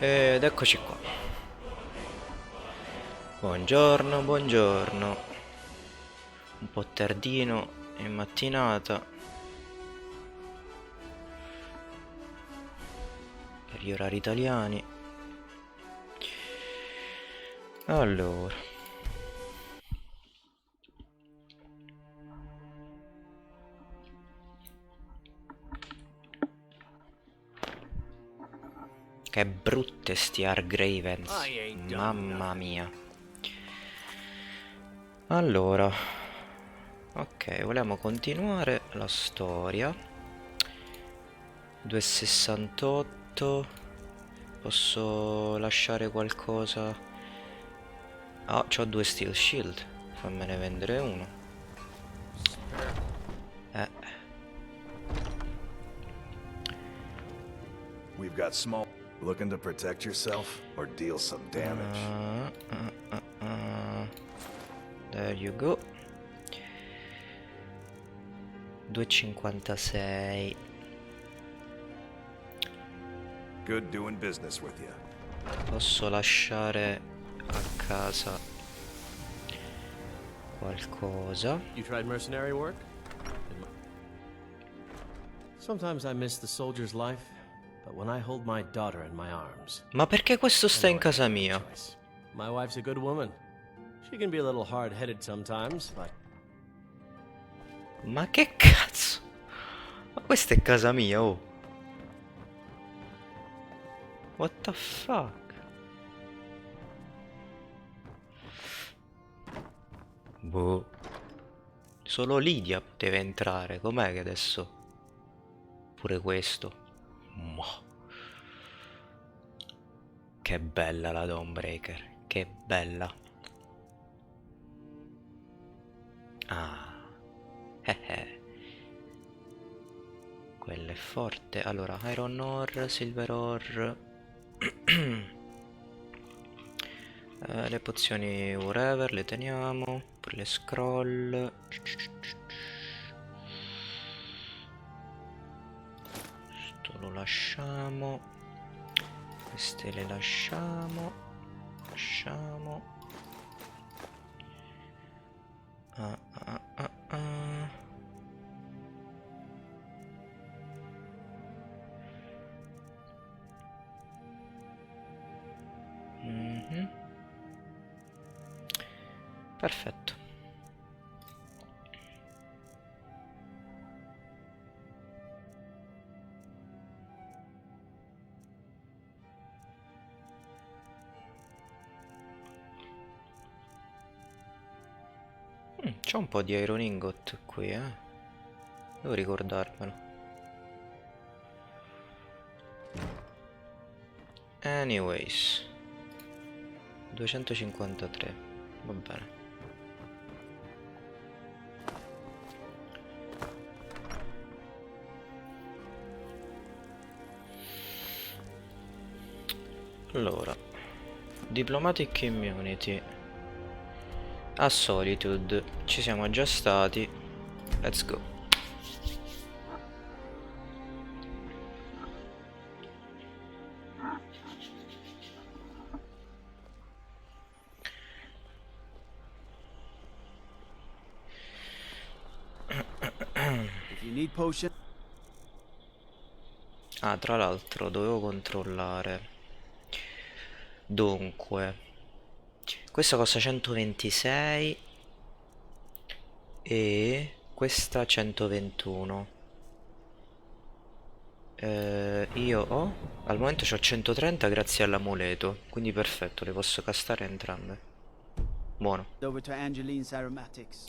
Ed eccoci qua. Buongiorno, buongiorno. Un po' tardino in mattinata per gli orari italiani. Allora, che brutte sti Argravens, mamma mia. Allora, ok, vogliamo continuare la storia. 2,68. Posso lasciare qualcosa? Ah, c'ho 2 steel shield. Fammene vendere uno. We've got small. Looking to protect yourself or deal some damage? There you go. 2,56. Good doing business with you. Posso lasciare a casa qualcosa. You tried mercenary work? Sometimes I miss the soldier's life, but when I hold my daughter in my arms. Ma perché questo sta in casa mia? My wife's a good woman. She can be a little hard-headed sometimes, but Ma che cazzo? Ma questa è casa mia, oh. What the fuck? Boh. Solo Lidia poteva entrare. Com'è che adesso? Pure questo. Mo. Che bella la Dawnbreaker. Che bella. Ah. Quella è forte. Allora, Iron Ore, Silver Ore. Le pozioni whatever le teniamo. Pure le scroll. Sto lo lasciamo. Queste le lasciamo. Lasciamo. Perfetto. C'ho un po' di Iron Ingot qui, devo ricordarmelo. Anyways, 253, va bene. Allora, Diplomatic Immunity a Solitude, ci siamo già stati. Let's go. If you need potion. Ah, tra l'altro dovevo controllare. Dunque, questa costa 126 e questa 121. Io ho al momento c'ho 130 grazie all'amuleto, quindi perfetto, le posso castare entrambe. Buono. Over to Angeline's aromatics.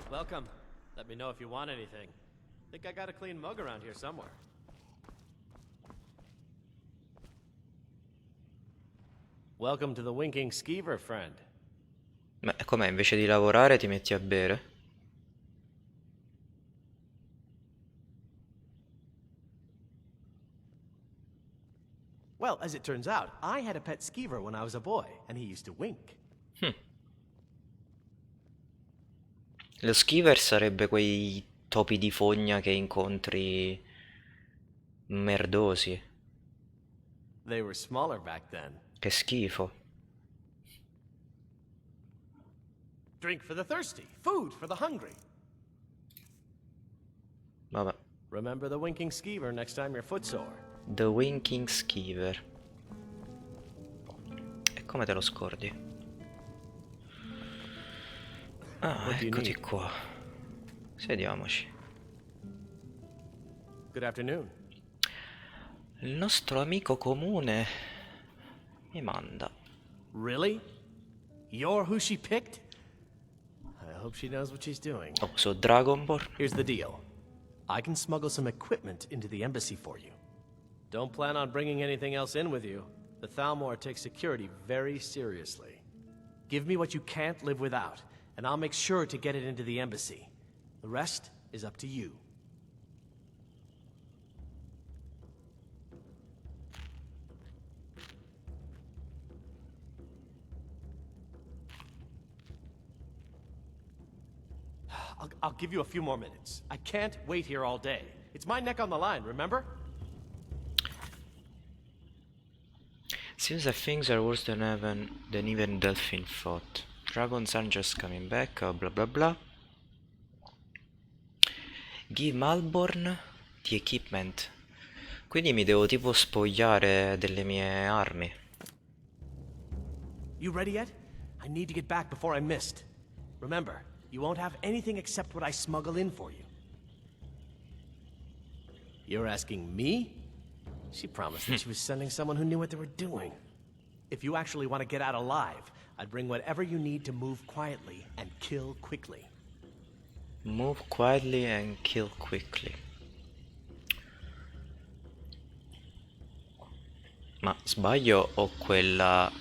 welcome. Let me know if you want anything. Think I got a clean mug around here somewhere. Welcome to the Winking Skeever, friend. Ma com'è, invece di lavorare ti metti a bere? Well, as it turns out, I had a pet skeever when I was a boy, and he used to wink. Lo skeever sarebbe quei topi di fogna che incontri merdosi. They were smaller back then. Che schifo. Drink for the thirsty, food for the hungry. Vabbè. Remember the Winking Skeever next time you're footsore. The Winking Skeever. E come te lo scordi? Ah, What do you eccoti need? qua. Sediamoci. Good afternoon. Il nostro amico comune mi manda. Really? You're who she picked? I hope she knows what she's doing. Oh, so Dragonborn? Here's the deal. I can smuggle some equipment into the embassy for you. Don't plan on bringing anything else in with you. The Thalmor takes security very seriously. Give me what you can't live without, and I'll make sure to get it into the embassy. The rest is up to you. I'll give you a few more minutes. I can't wait here all day. It's my neck on the line, remember? Seems that things are worse than even Delphine thought. Dragons aren't just coming back, blah blah blah. Give Malborn the equipment. Quindi mi devo tipo spogliare delle mie armi. You ready yet? I need to get back before I'm missed. Remember, you won't have anything except what I smuggle in for you. You're asking me? She promised that she was sending someone who knew what they were doing. If you actually want to get out alive, I'd bring whatever you need to move quietly and kill quickly. Move quietly and kill quickly. Ma sbaglio o quelle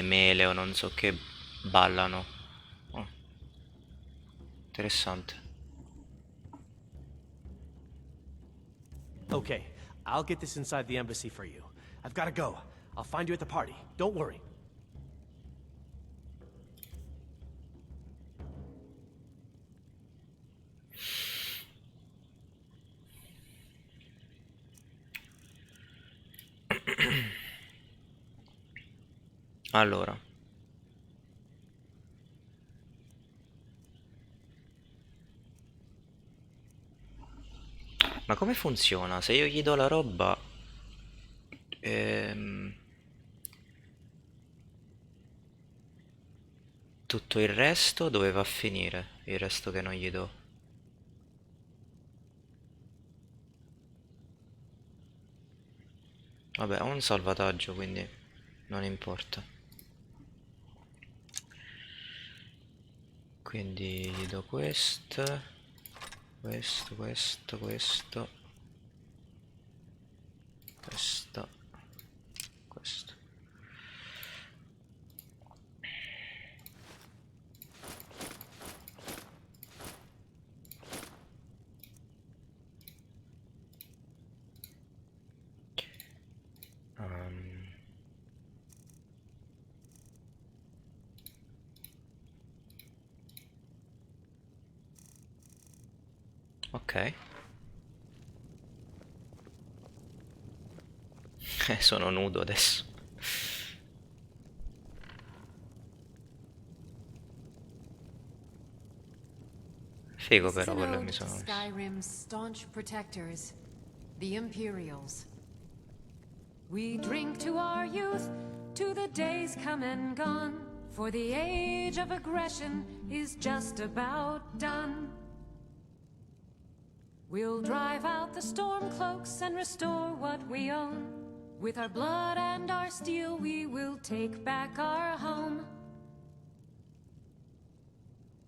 mele o non so che ballano? Oh, interessante. Okay, I'll get this inside the embassy for you. I've got to go. I'll find you at the party. Don't worry. Allora. Ma come funziona? Se io gli do la roba... tutto il resto dove va a finire? Il resto che non gli do. Vabbè, ho un salvataggio, quindi non importa. Quindi gli do questo, questo, questo, questo, questo, questo. Ok. Sono nudo adesso. Figo This is però an quello che ode mi to sono messo. Skyrim's staunch protectors, the Imperials. We drink to our youth, to the days come and gone, for the age of aggression is just about done. We'll drive out the storm cloaks and restore what we own. With our blood and our steel we will take back our home.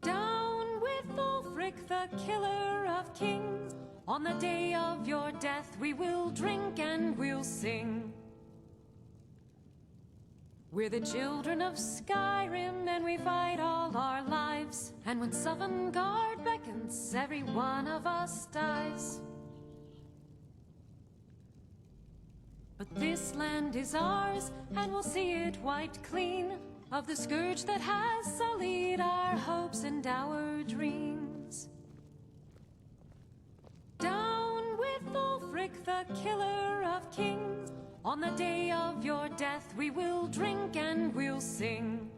Down with Ulfric, the killer of kings. On the day of your death we will drink and we'll sing. We're the children of Skyrim and we fight all our lives. And when Sovngarde beckons, every one of us dies. But this land is ours, and we'll see it wiped clean of the scourge that has sullied our hopes and our dreams. Down with Ulfric, the killer of kings. On the day of your death we will drink and we'll sing.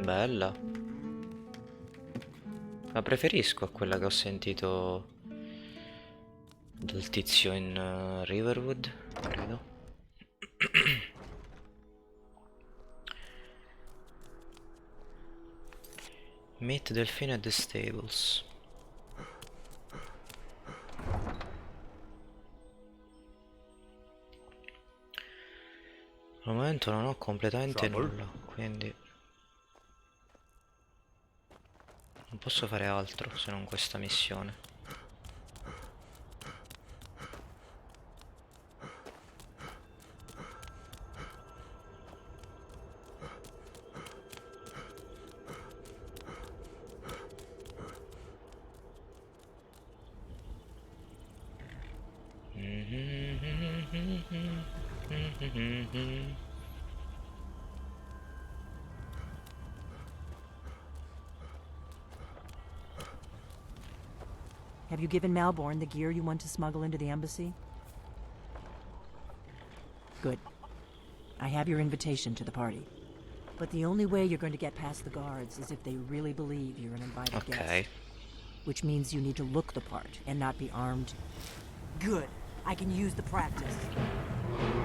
Bella. La preferisco a quella che ho sentito dal tizio in Riverwood, credo. Meet Delfino at the stables. Al momento non ho completamente nulla, quindi non posso fare altro se non questa missione. Have you given Malborn the gear you want to smuggle into the embassy? Good. I have your invitation to the party. But the only way you're going to get past the guards is if they really believe you're an invited guest. Which means you need to look the part and not be armed. Good. I can use the practice.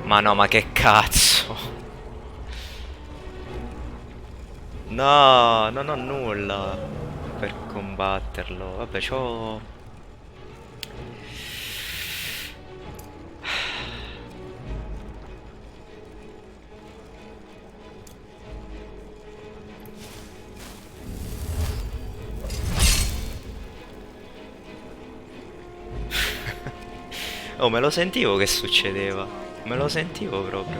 Ma no, ma che cazzo? No, non ho nulla per combatterlo. Vabbè, c'ho... Oh, me lo sentivo che succedeva. Me lo sentivo proprio.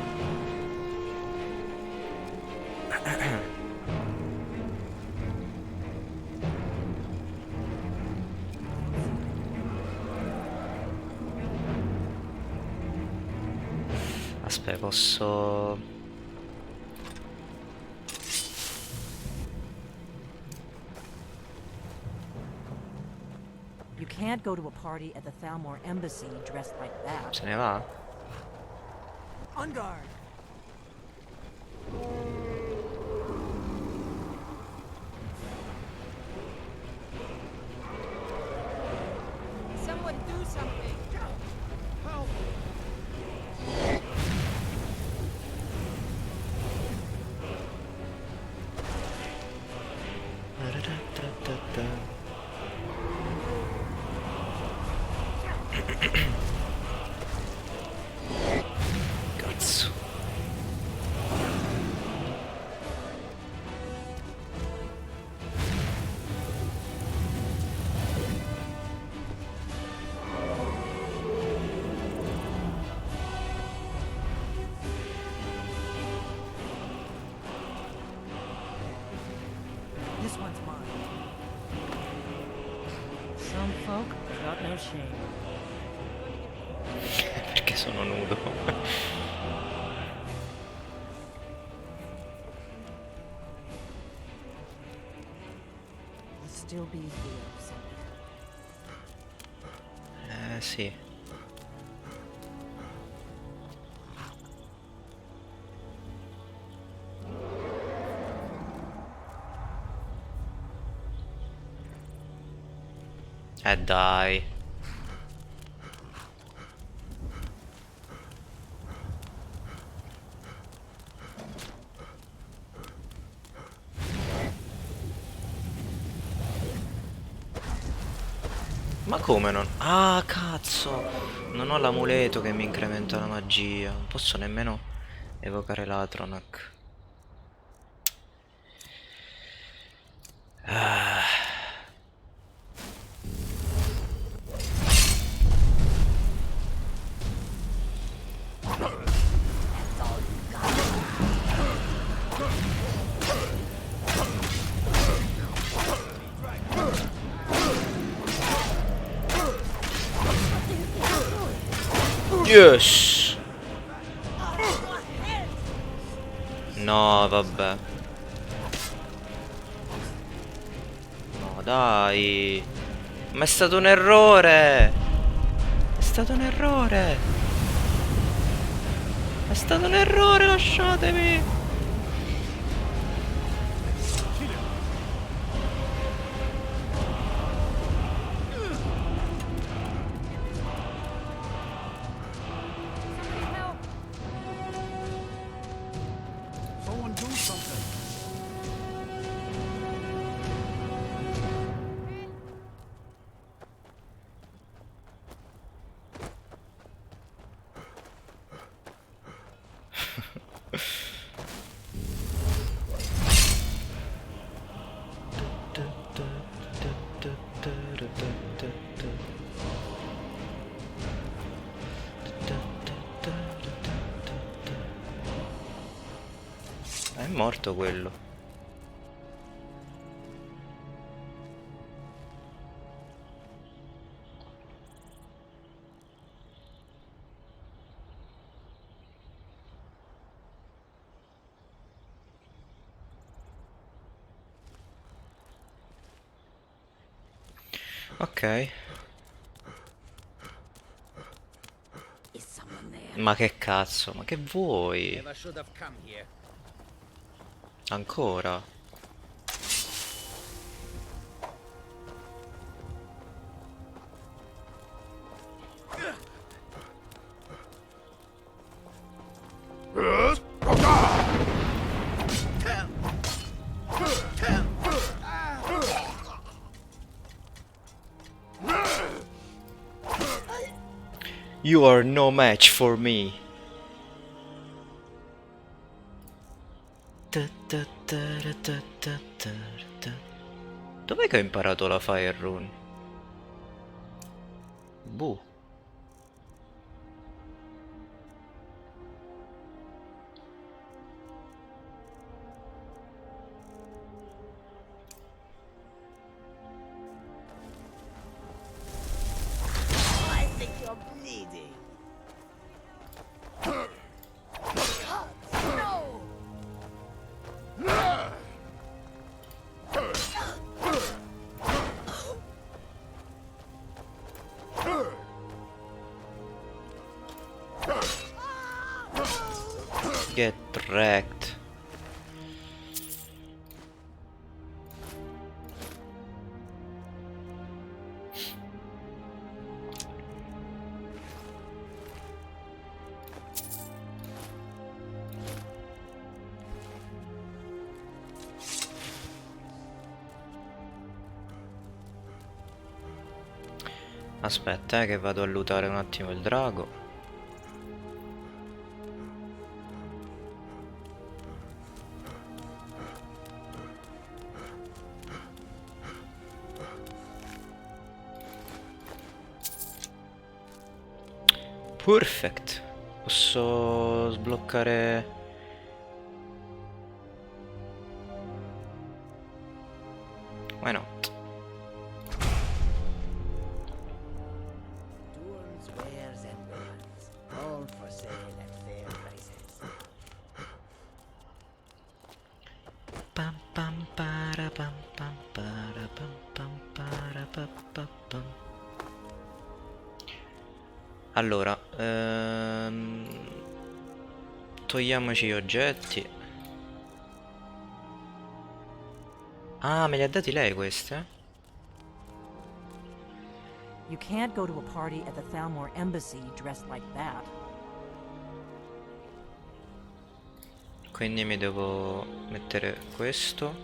Aspetta, posso... You can't go to a party at the Thalmor embassy dressed like that. Se ne va? On guard! Someone do something. Help! Cazzo. This one's mine. Some folk got no shame. Perché sono nudo. I'll still be here someday. Sì. Dai. Ma come non... Ah, cazzo! Non ho l'amuleto che mi incrementa la magia. Non posso nemmeno evocare l'Atronak. Ah. Yes! No, vabbè. No, dai. Ma è stato un errore! È stato un errore! È stato un errore, lasciatemi! morto quello. Ok. Ma che cazzo? Ma che vuoi? Never should have come here. Ancora? You are no match for me. Dov'è che ho imparato la Fire Rune? Boh. I think you're bleeding. No! Get wrecked. Aspetta, che vado a lootare un attimo il drago. Perfect. Posso sbloccare... Why not? Tools, wares, and guns, all for sale at fair prices. Pam pam para pam pam para pam pam para pa pa pam. Allora, togliamoci gli oggetti. Ah, me li ha dati lei queste? You can't go to a party at the Thalmor embassy dressed like that. Quindi mi devo mettere questo,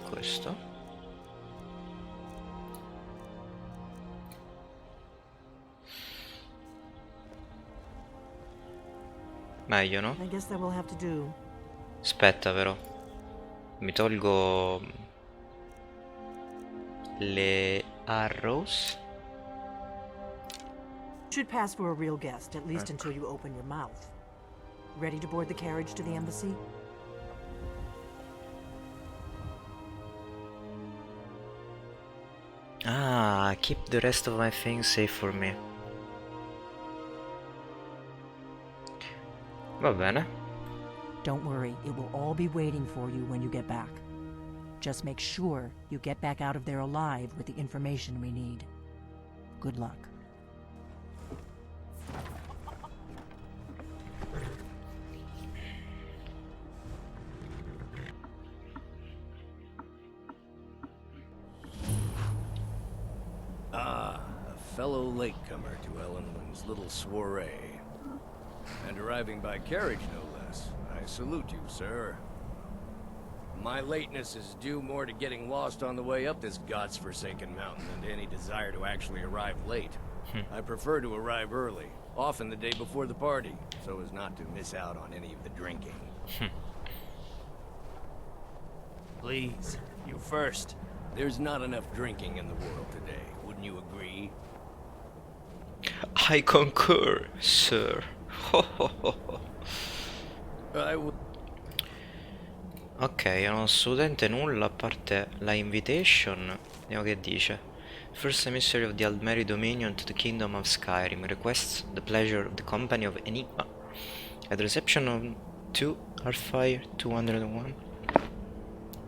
questo. Meglio, no? I guess that will have to do. Aspetta però. Mi tolgo le arrows. Should pass for a real guest, at least until you open your mouth. Ready to board the carriage to the embassy? Ah, keep the rest of my things safe for me. Va bene. Don't worry, it will all be waiting for you when you get back. Just make sure you get back out of there alive with the information we need. Good luck. Ah, a fellow latecomer to Ellenland's little soiree. And arriving by carriage, no less. I salute you, sir. My lateness is due more to getting lost on the way up this god's-forsaken mountain than to any desire to actually arrive late. I prefer to arrive early, often the day before the party, so as not to miss out on any of the drinking. Please, you first. There's not enough drinking in the world today, wouldn't you agree? I concur, sir. I would. Ok, non ho assolutamente nulla a parte la invitation. Vediamo che dice. First emissary of the Aldmeri Dominion to the Kingdom of Skyrim requests the pleasure of the company of Enigma at the reception of 2 Earthfire 201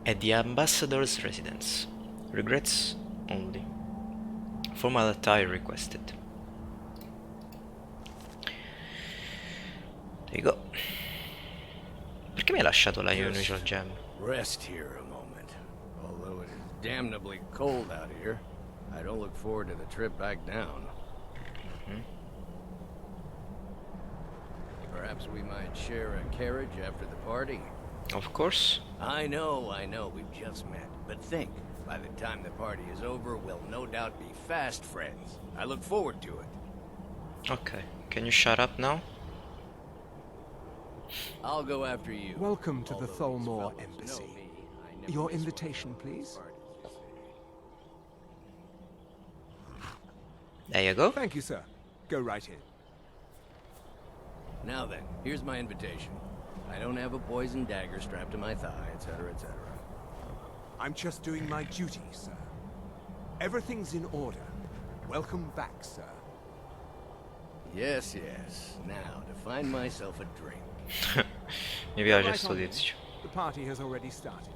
at the ambassador's residence. Regrets only. Formal attire requested. There you go. Perché mi hai lasciato la Unusual Gem? Rest here a moment. Although it is damnably cold out here, I don't look forward to the trip back down. Perhaps we might share a carriage after the party? Of course. I know, we've just met. But think, by the time the party is over, we'll no doubt be fast friends. I look forward to it. Okay, can you shut up now? I'll go after you. Welcome to the Although these Tholmor fellows know Embassy. me, I never Your miss one of invitation, those please. parties, you see. There you go. Thank you, sir. Go right in. Now then, here's my invitation. I don't have a poison dagger strapped to my thigh, etc., etc. I'm just doing my duty, sir. Everything's in order. Welcome back, sir. Yes, yes. Now, to find myself a drink. Mi piace Right sto on in. tizio. The party has already started.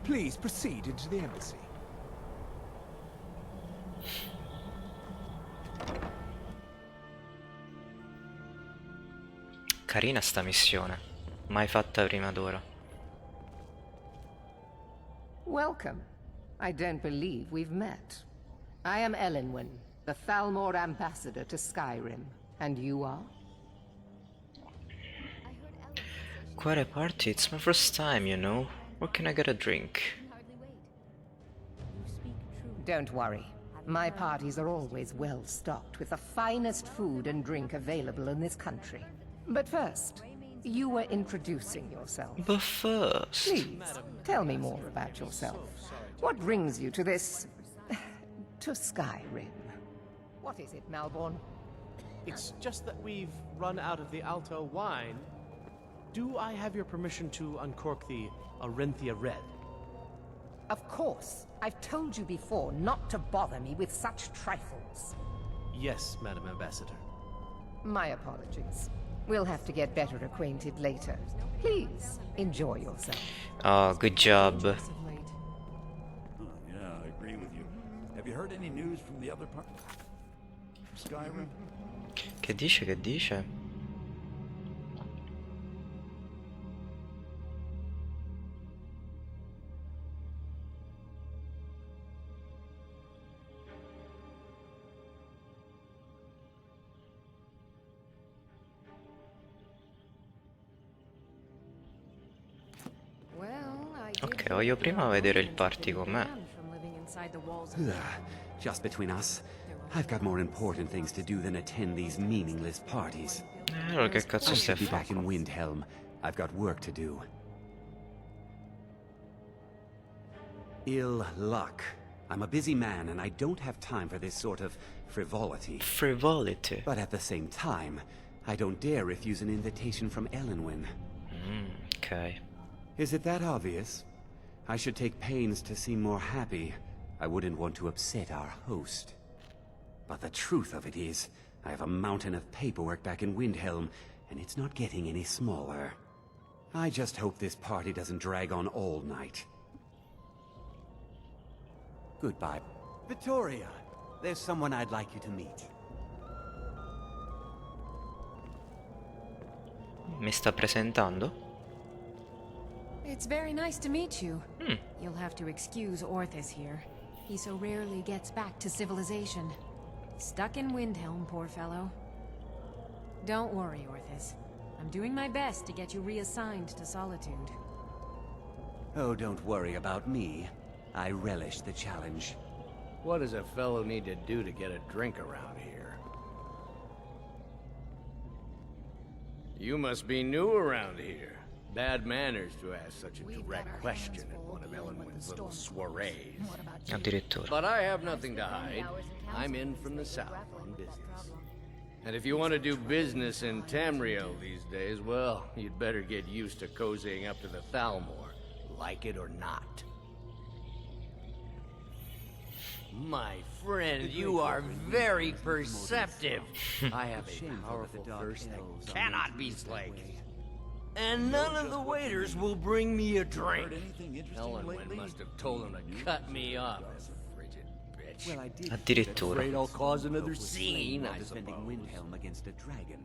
Please proceed into the embassy. Carina sta missione. Mai fatta prima d'ora. Welcome. I don't believe we've met. I am Elenwen, the Thalmor ambassador to Skyrim. And you are? Quite party, it's my first time, you know. Where can I get a drink? Don't worry. My parties are always well stocked with the finest food and drink available in this country. But first, you were introducing yourself. But first... Please, tell me more about yourself. What brings you to this... to Skyrim? What is it, Malborn? It's just that we've run out of the Alto wine. Do I have your permission to uncork the Arinthia Red? Of course. I've told you before not to bother me with such trifles. Yes, Madam Ambassador. My apologies. We'll have to get better acquainted later. Please, enjoy yourself. Oh, good job. Yeah, I agree with you. Have you heard any news from the other part? Skyrim? Che dice, che dice? Ok, voglio prima vedere il party com'è. Just between us, I've got more important things to do than attend these meaningless parties. Allora che cazzo I stai should be back facendo? in Windhelm. I've got work to do. Ill luck. I'm a busy man and I don't have time for this sort of frivolity. Frivolity. But at the same time, I don't dare refuse an invitation from Elenwen. Ok. Is it that obvious? I should take pains to seem more happy. I wouldn't want to upset our host. But the truth of it is, I have a mountain of paperwork back in Windhelm, and it's not getting any smaller. I just hope this party doesn't drag on all night. Goodbye. Vittoria, there's someone I'd like you to meet. Mi sta presentando? It's very nice to meet you. You'll have to excuse Orthus here. He so rarely gets back to civilization. Stuck in Windhelm, poor fellow. Don't worry, Orthus. I'm doing my best to get you reassigned to Solitude. Oh, don't worry about me. I relish the challenge. What does a fellow need to do to get a drink around here? You must be new around here. Bad manners to ask such a direct question at one of Elenwen's little soirees. Addirittura. But I have nothing to hide. I'm in from the south on business. And if you want to do business in Tamriel these days, well, you'd better get used to cozying up to the Thalmor, like it or not. My friend, you are very perceptive. I have a powerful thirst that cannot be slaked. And none of the waiters will bring me a drink. Helen must have told him to cut me off, this frigid bitch. Well, I did. Addirittura. Afraid I'll cause another scene, I defending suppose. Windhelm against a dragon.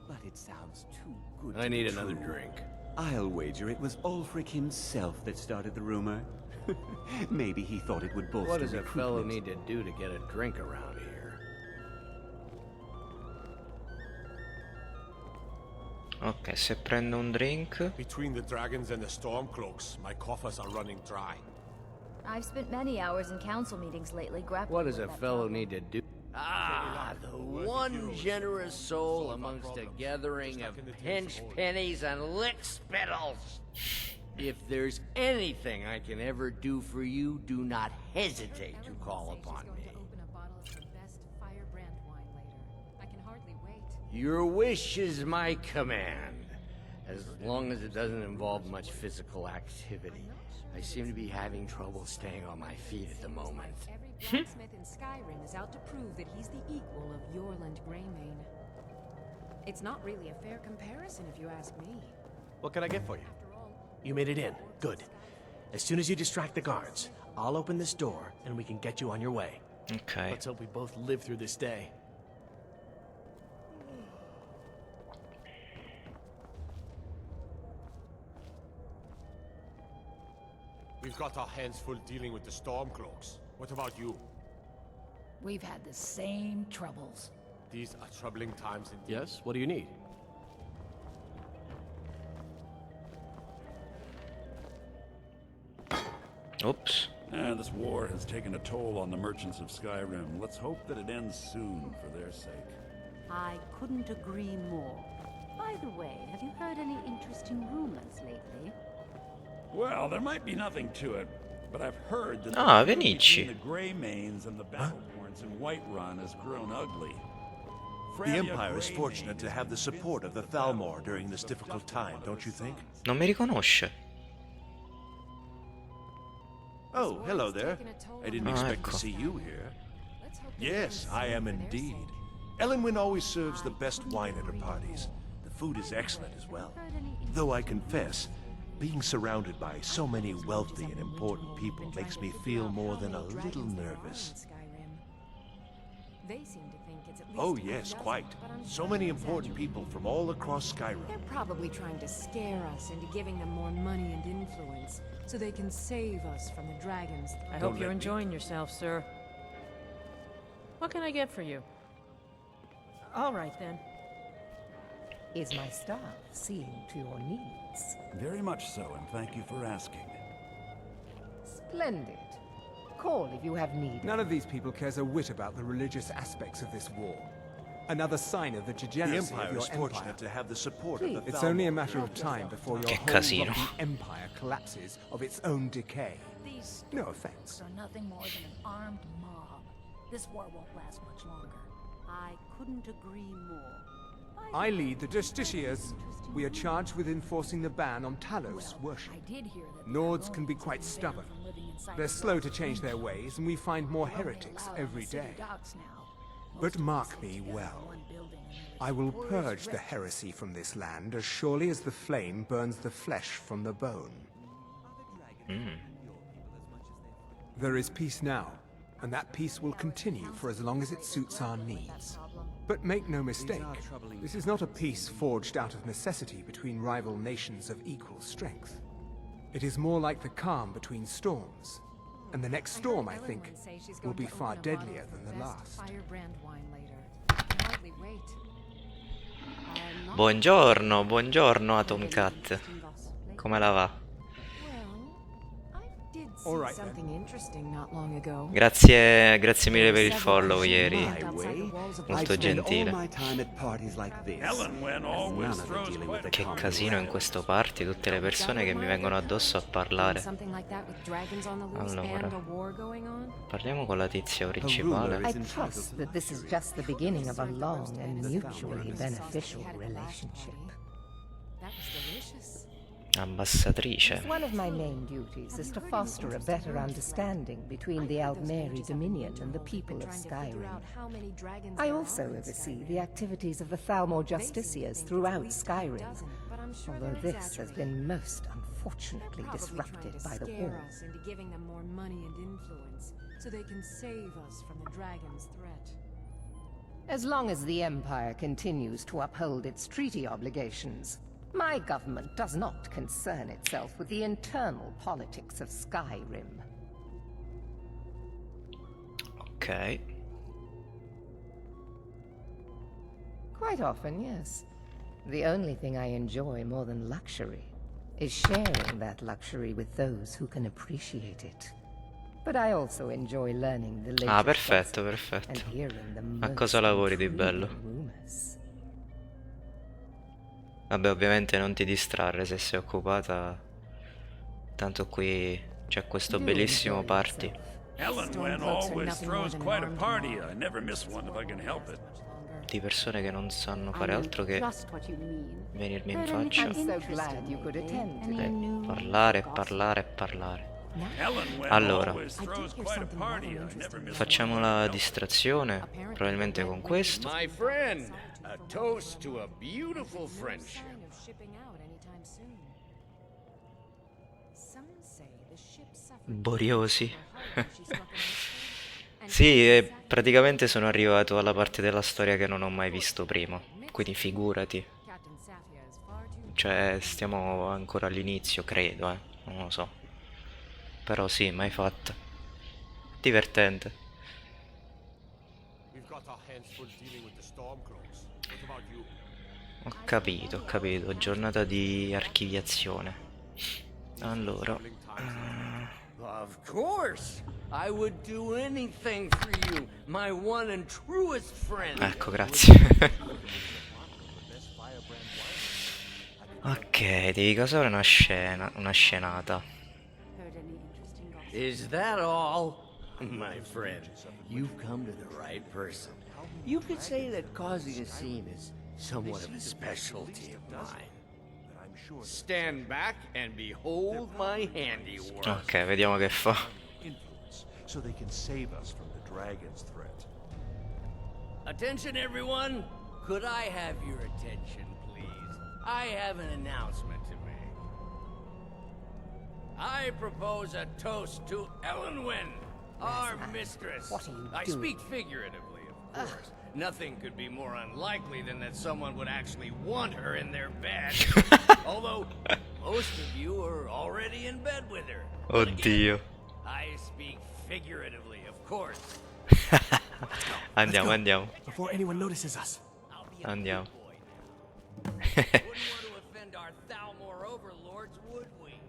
But it sounds too good to I need be another true. drink. I'll wager it was Ulfric himself that started the rumor. Maybe he thought it would bolster What does a fellow recruitment. need to do to get a drink around here? Ok, se prendo un drink. Between the dragons and the Stormcloaks, my coffers are running dry. I've spent many hours in council meetings lately grappling What does with a that fellow problem. need to do? Ah, the one generous soul amongst a gathering of pinch pennies and lick spittles. If there's anything I can ever do for you, do not hesitate to call upon me. Open a bottle of the best firebrand wine later. I can hardly wait. Your wish is my command, as long as it doesn't involve much physical activity. I seem to be having trouble staying on my feet at the moment. Every blacksmith in Skyrim is out to prove that he's the equal of Yorland Greymane. It's not really a fair comparison if you ask me. What can I get for you? After all, You made it in. Good. As soon as you distract the guards, I'll open this door and we can get you on your way. Ok. Let's hope we both live through this day. We've got our hands full dealing with the Stormcloaks. What about you? We've had the same troubles. These are troubling times indeed. Yes? What do you need? Oops. This war has taken a toll on the merchants of Skyrim. Let's hope that it ends soon for their sake. I couldn't agree more. By the way, have you heard any interesting rumors lately? Well, there might be nothing to it, but I've heard that Ah, the feud Venici. between the Greymanes and the Battleborns in Whiterun has grown ugly. The Empire is fortunate to have the support of the Thalmor during this difficult time, don't you think? Non mi riconosce. Oh, hello there. I didn't Ah, expect ecco. to see you here. Yes, I am indeed. Ellenwyn always serves the best wine at her parties. The food is excellent as well. Though I confess, being surrounded by so many wealthy and important people makes me feel more than a little nervous. they seem to think it's at least Oh a yes, dozen, quite. but I'm So sure many they're important people from all across Skyrim. They're probably trying to scare us into giving them more money and influence, so they can save us from the dragons. I hope you're enjoying yourself, sir. What can I get for you? All right, then. Is my staff seeing to your needs? Very much so, and thank you for asking. Splendid. Call if you have need. None of these people cares a whit about the religious aspects of this war. Another sign of the The degeneracy of Empire your is fortunate to have the support of the It's Thalmor. only a matter of time before your Che whole casino. rocky empire collapses of its own decay. These No offense. are nothing more than an armed mob. This war won't last much longer. I couldn't agree more. I lead the Justiciars. We are charged with enforcing the ban on Talos worship. I did hear that Nords can be quite stubborn. They're slow to change their ways, and we find more heretics every day. But mark me well. I will purge the heresy from this land as surely as the flame burns the flesh from the bone. There is peace now, and that peace will continue for as long as it suits our needs. But make no mistake, this is not a peace forged out of necessity between rival nations of equal strength. It is more like the calm between storms. And the next storm, I think, will be far deadlier than the last. Firebrand wine later. I can hardly wait. Buongiorno, buongiorno Atomcat. Come la va? Grazie mille per il follow ieri. Molto gentile. Che casino in questo party, tutte le persone che mi vengono addosso a parlare. Allora, parliamo con la tizia principale. I trust that this is just the beginning of a long and mutually beneficial relationship. Ambasciatrice. One of my main duties is to foster a better understanding between the Aldmeri Dominion and the people of Skyrim. I also oversee the activities of the Thalmor Justiciars throughout Skyrim, although this has been most unfortunately disrupted by the war. As long as the Empire continues to uphold its treaty obligations, my government does not concern itself with the internal politics of Skyrim. Ok. Quite often, yes. The only thing I enjoy more than luxury is sharing that luxury with those who can appreciate it. But I also enjoy learning the latest Perfetto, and perfetto. hearing the A most cosa lavori di bello? rumors. Vabbè, ovviamente non ti distrarre se sei occupata. Tanto qui c'è questo bellissimo party. Elenwen always throws quite a party. I never miss one if I can help it. Di persone che non sanno fare altro che venirmi in faccia. I'm so glad you could attend today. Parlare, parlare, parlare. Allora, facciamo la distrazione, probabilmente con questo. My friend, a toast to a beautiful friendship. Boriosi. Sì, e praticamente sono arrivato alla parte della storia che non ho mai visto prima, quindi figurati. Cioè, stiamo ancora all'inizio, credo, non lo so. Però sì, mai fatta. Divertente. Ho capito. Giornata di archiviazione. Allora. Of course. I would do anything for you, my one and truest friend. Ecco, grazie. Ok, devi causare una scenata. Is that all? My friend, you've come to the right person. You could say that causing a scene is somewhat of a specialty of mine. Stand back and behold my handiwork. Ok, vediamo che fa. So they can save us from the dragon's threat. Attention, everyone. Could I have your attention, please? I have an announcement to make. I propose a toast to Elenwen, our mistress. I speak figuratively, of course. Nothing could be more unlikely than that someone would actually want her in their bed. Although, most of you are already in bed with her. Oddio. I speak figuratively, of course. Andiamo. Before anyone notices us. Andiamo. Wouldn't want to offend our Thalmor overlords, would we?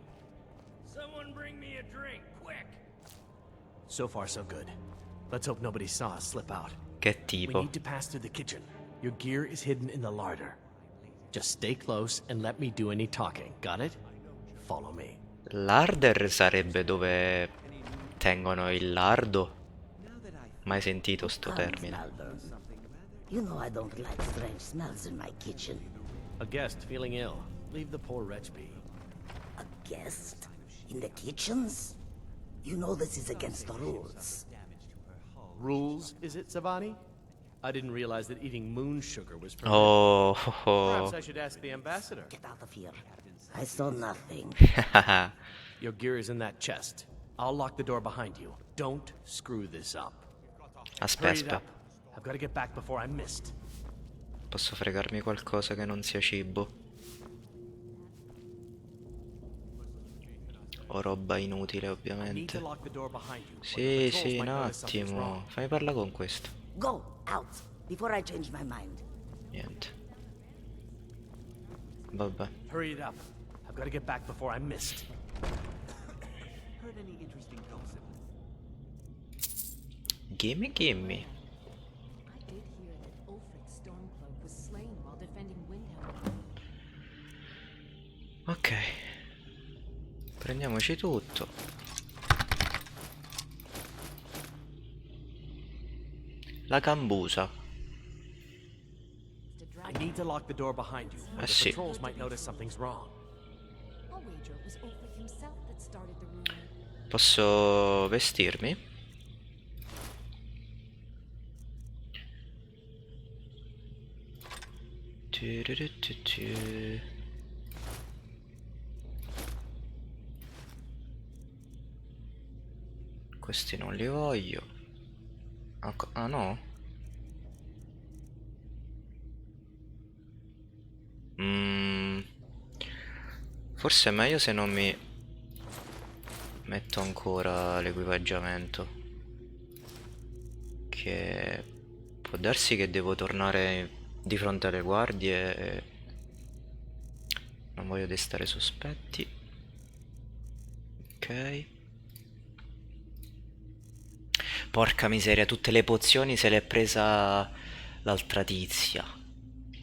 Someone bring me a drink, quick. So far, so good. Let's hope nobody saw us slip out. Che We tipo? need to pass through the kitchen. Your gear is hidden in the larder. Just stay close and let me do any talking. Got it? Follow me. Larder sarebbe dove tengono il lardo? Mai sentito sto termine. You know I don't like strange smells in my kitchen. A guest feeling ill. Leave the poor wretch be. A guest? In the kitchens? You know this is against the rules. Rules, is it, Savani? I didn't realize that eating moon sugar was permitted. Oh. Perhaps I should ask the ambassador. Get out of here. I saw nothing. Your gear is in that chest. I'll lock the door behind you. Don't screw this up. Hurry it Aspetta. up. I've got to get back before I'm missed. Posso fregarmi qualcosa che non sia cibo? O roba inutile, I need to ovviamente. lock the door behind you. Sì, un attimo. Fammi parlare con questo. Go, out, before I change my mind. Niente. Vabbè. Hurry it up. I've got to get back before I'm missed. Gimme, gimme. Ok. Prendiamoci tutto. La cambusa. I need to lock the door behind you, or the Sì. patrols might notice something's wrong. Posso vestirmi? Questi non li voglio. Ah no? Forse è meglio se non mi metto ancora l'equipaggiamento. Che può darsi che devo tornare di fronte alle guardie e non voglio destare sospetti. Ok. Porca miseria, tutte le pozioni se le è presa l'altra tizia.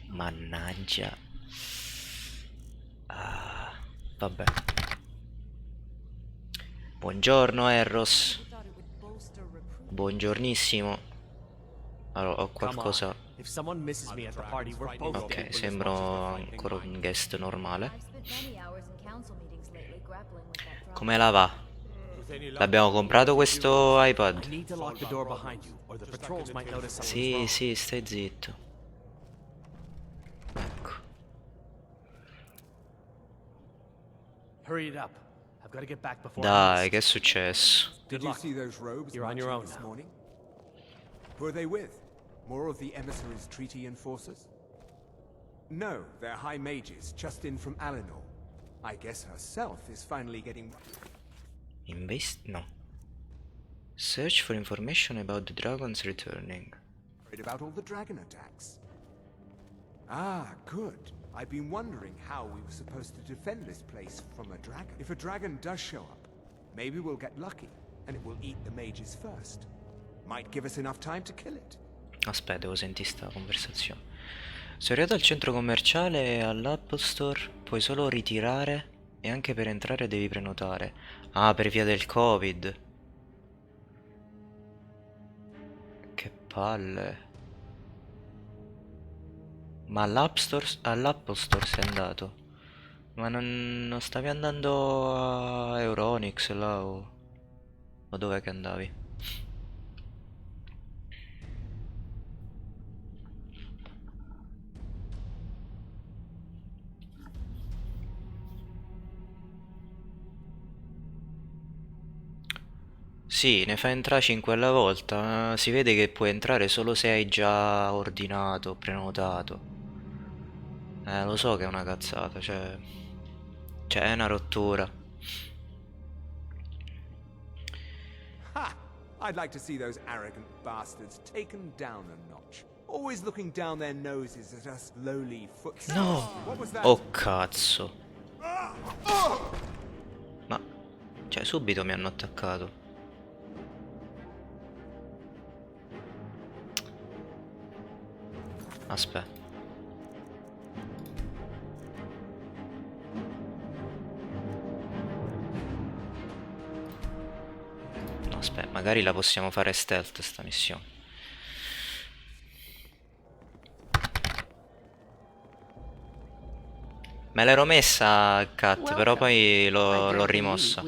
Mannaggia. Ah, vabbè. Buongiorno Erros. Buongiornissimo. Allora, ho qualcosa. Ok, sembro ancora un guest normale. Come la va? L'abbiamo comprato questo iPad? Sì, sì, stai zitto. Ecco. Dai, che è successo? Did you see those robes marching this morning? Who are they with? More of the emissaries' treaty enforcers? No, they're high mages, just in from Alinor. I guess herself is finally getting... No. Search for information about the dragons returning. Worried about all the dragon attacks? Ah, good. I've been wondering how we were supposed to defend this place from a dragon. If a dragon does show up, maybe we'll get lucky, and it will eat the mages first. Might give us enough time to kill it. Aspetta, devo sentire sta conversazione. Sei arrivato al centro commerciale e all'Apple Store, puoi solo ritirare e anche per entrare devi prenotare. Ah, per via del Covid. Che palle. Ma all'Apple Store sei andato? Ma non stavi andando a Euronix là o dov'è che andavi? Sì, ne fai entrare 5 alla volta, ma si vede che puoi entrare solo se hai già ordinato, prenotato. Lo so che è una cazzata, cioè è una rottura. Ha! I'd like to see those arrogant bastards taken down a notch. Always looking down their noses at us lowly footsteps. No! What was that? Oh cazzo! Ma, cioè, subito mi hanno attaccato. Aspetta. No, aspetta, magari la possiamo fare stealth sta missione. Me l'ero messa a cut, però poi l'ho rimossa.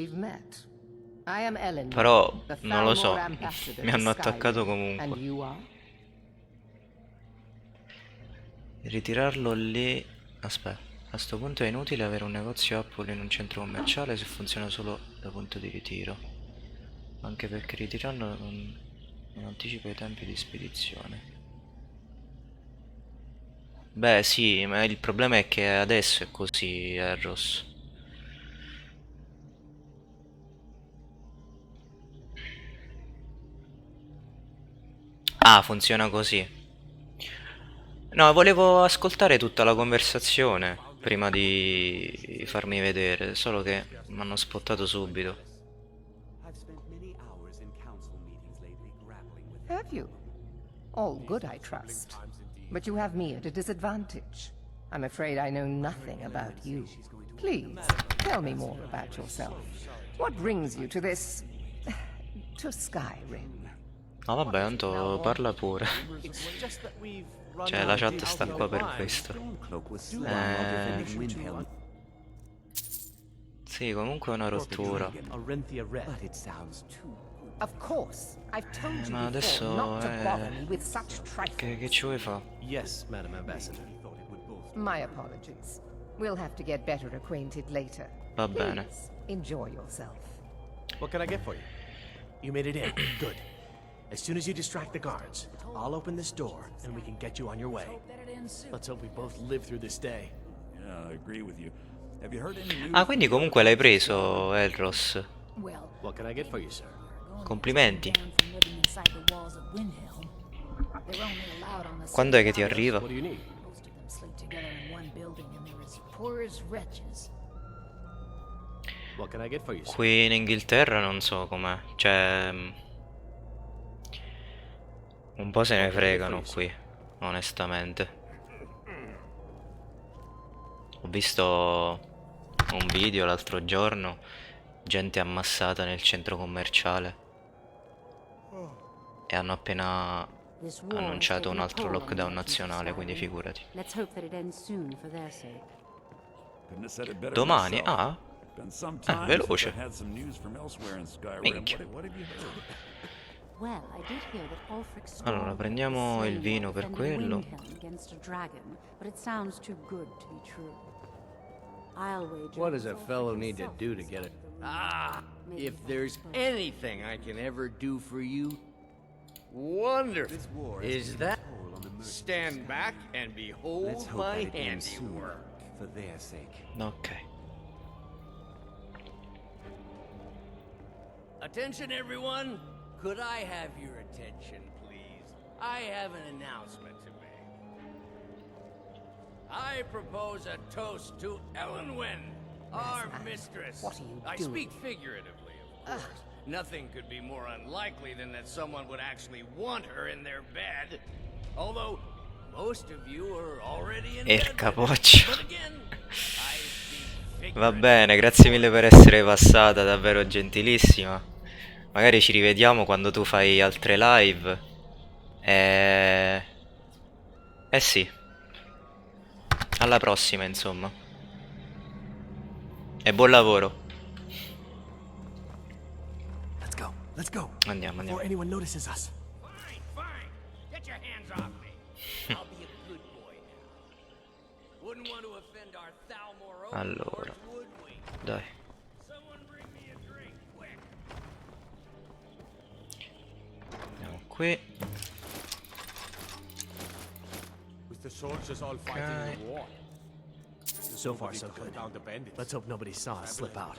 Però non lo so, mi hanno attaccato comunque. Ritirarlo lì. Aspetta, a sto punto è inutile avere un negozio Apple in un centro commerciale se funziona solo da punto di ritiro. Anche perché ritirarlo non anticipa i tempi di spedizione. Beh sì, ma il problema è che adesso è così, Erros. Ah, funziona così. No, volevo ascoltare tutta la conversazione prima di farmi vedere, solo che mi hanno spottato subito. you? All good, I trust. But you have me at a disadvantage. I'm afraid I know nothing about you. Please, tell me more about yourself. What brings you to this... to Skyrim? No vabbè, tanto parla pure. Cioè la chat sta qua per questo. Sì, comunque è una rottura. Ma adesso che ci vuoi fare? Yes, Madam Ambassador. My apologies. We'll have to get better acquainted later. Va bene. Please, enjoy yourself. What can I get for you? You made it in. Good. As soon as you distract the guards, I'll open this door and we can get you on your way. Let's hope we both live through this day. Yeah, I agree with you. Have you heard any news? Ah, quindi comunque l'hai preso, Elros. What can I get for you, sir? Complimenti. Quando è che ti arriva? What do you need? What can I get for you, sir? Qui in Inghilterra non so com'è. Cioè... un po' se ne fregano qui, onestamente. Ho visto un video l'altro giorno, gente ammassata nel centro commerciale. E hanno appena annunciato un altro lockdown nazionale, quindi figurati. Domani? Ah? Veloce. Minchia. Allora, prendiamo il vino per quello. What does a fellow need to do to get it? Ah, if there's anything I can ever do for you, wonderful. Is that stand back and behold my handiwork. For their sake. Ok. Attention, everyone. Could I have your attention, please? I have an announcement to make. I propose a toast to Elenwen, our mistress. What are you I doing? speak figuratively, of course. Nothing could be more unlikely than that someone would actually want her in their bed. Although, most of you are already in bed. Capoccio. But again, I speak Va bene, grazie mille per essere passata, davvero gentilissima. Magari ci rivediamo quando tu fai altre live. Eh sì. Alla prossima, insomma. E buon lavoro. Let's go. Andiamo, andiamo. Before anyone notices us. Fine. Get your hands off me. I'll be a good boy now. Wouldn't want to offend our Thalmor Allora, would we? dai. Someone bring me a drink, quick. Andiamo qui. With the soldiers all fighting in the war. So far, so good. Let's hope nobody saw us slip out.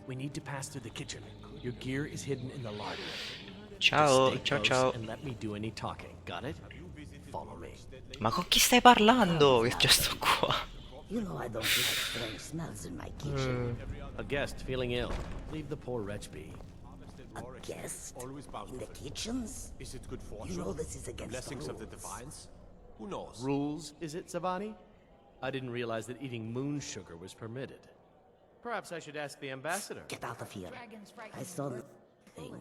We need to pass through the kitchen. Your gear is hidden in the larder. Ciao, Just stay ciao, close ciao. And let me do any talking. Got it? Follow me. Ma con chi stai parlando? Che già sto qua. You know I don't like strange smells in my kitchen. A guest feeling ill. Leave the poor wretch be. A guest? In the kitchens? Is it good fortune? You know this is against Blessings the of the rules. divines? Who knows? Rules, is it, Savani? I didn't realize that eating moon sugar was permitted. Perhaps I should ask the ambassador. Get out of here. I saw the thing.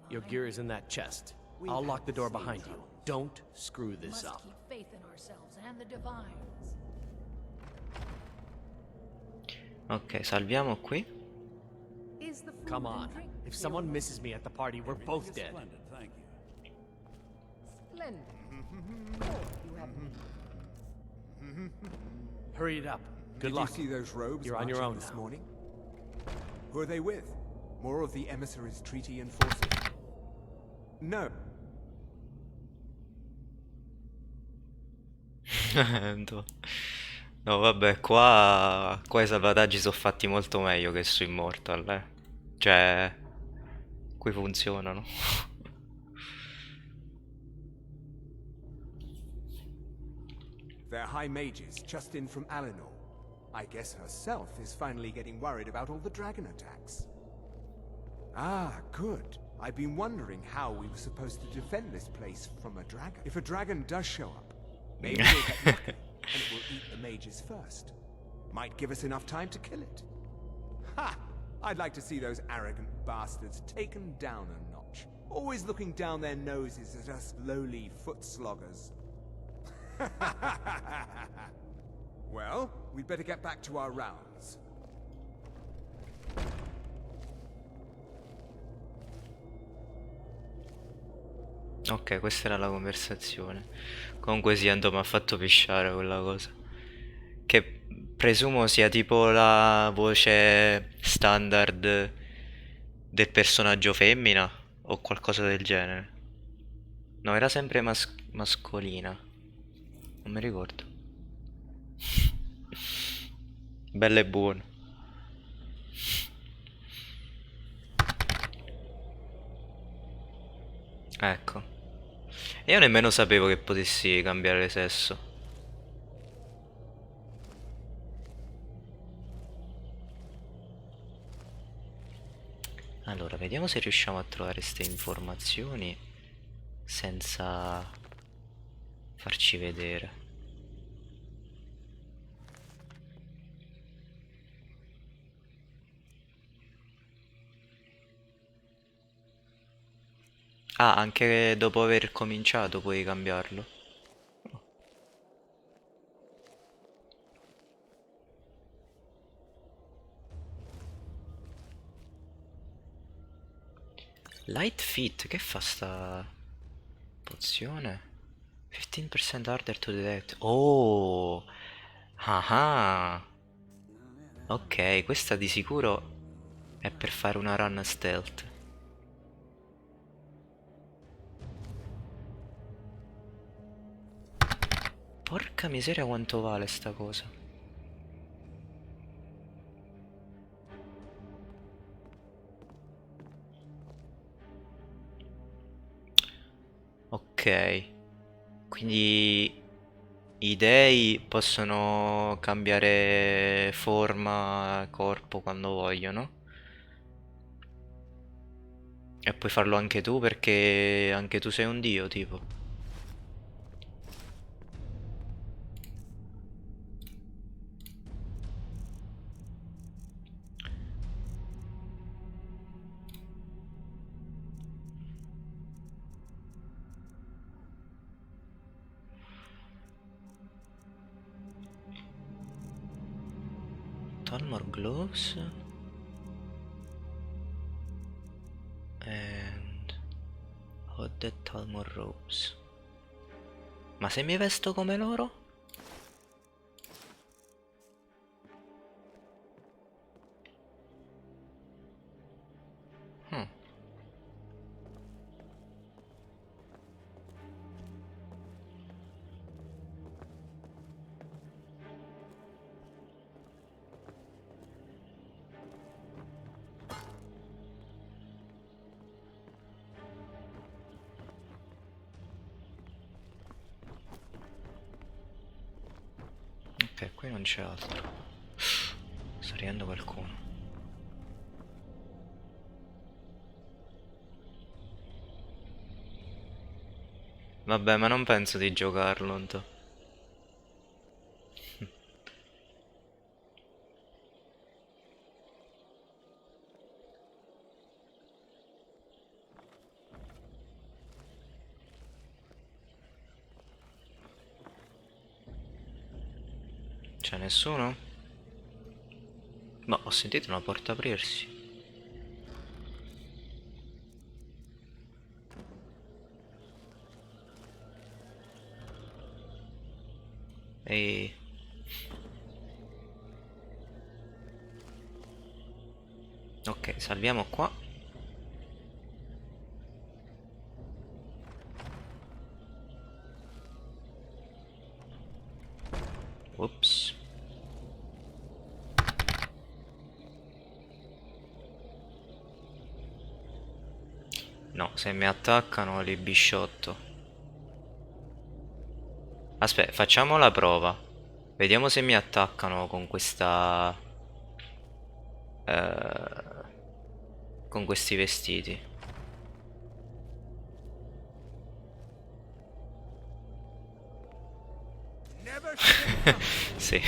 Your gear is in that chest. I'll lock the door behind you. Don't screw this up. Keep faith in ourselves and the divines. Ok, salviamo qui. Come on. If someone misses me at the party, we're both dead. Thank you. Splendid. You have Hurry it up. Good Did luck. you see those robes You're on your marching own this now. morning? Who are they with? More of the emissaries' treaty enforcers? No. No, vabbè, qua i salvataggi sono fatti molto meglio che su Immortal, Cioè, qui funzionano. They're high mages, just in from Alinor. I guess herself is finally getting worried about all the dragon attacks. Ah, good. I've been wondering how we were supposed to defend this place from a dragon. If a dragon does show up, maybe we'll get lucky, and it will eat the mages first. Might give us enough time to kill it. Ha! I'd like to see those arrogant bastards taken down a notch. Always looking down their noses at us lowly foot sloggers. Well, we'd better get back to our rounds. Ok, questa era la conversazione. Comunque sì, Ando mi ha fatto pisciare quella cosa. Che presumo sia tipo la voce standard del personaggio femmina o qualcosa del genere. No, era sempre mascolina. Non mi ricordo. Bella e buona. Ecco. Io nemmeno sapevo che potessi cambiare sesso. Allora, vediamo se riusciamo a trovare queste informazioni senza farci vedere. Ah, anche dopo aver cominciato puoi cambiarlo. Light Fit, che fa sta pozione? 15% harder to detect. Oh! Ah ah! Ok, questa di sicuro è per fare una run stealth. Porca miseria quanto vale sta cosa. Ok. Quindi i dei possono cambiare forma, corpo quando vogliono. E puoi farlo anche tu perché anche tu sei un dio, tipo. Talmor gloves and hooded Talmor robes. Ma se mi vesto come loro? Hmm. Ok, qui non c'è altro. Sta arrivando qualcuno. Vabbè, ma non penso di giocarlo. C'è nessuno? Ma ho sentito una porta aprirsi. Ehi. Ok, salviamo qua. Ops. No, se mi attaccano li bisciotto. Aspetta, facciamo la prova. Vediamo se mi attaccano con questa... con questi vestiti. Sì.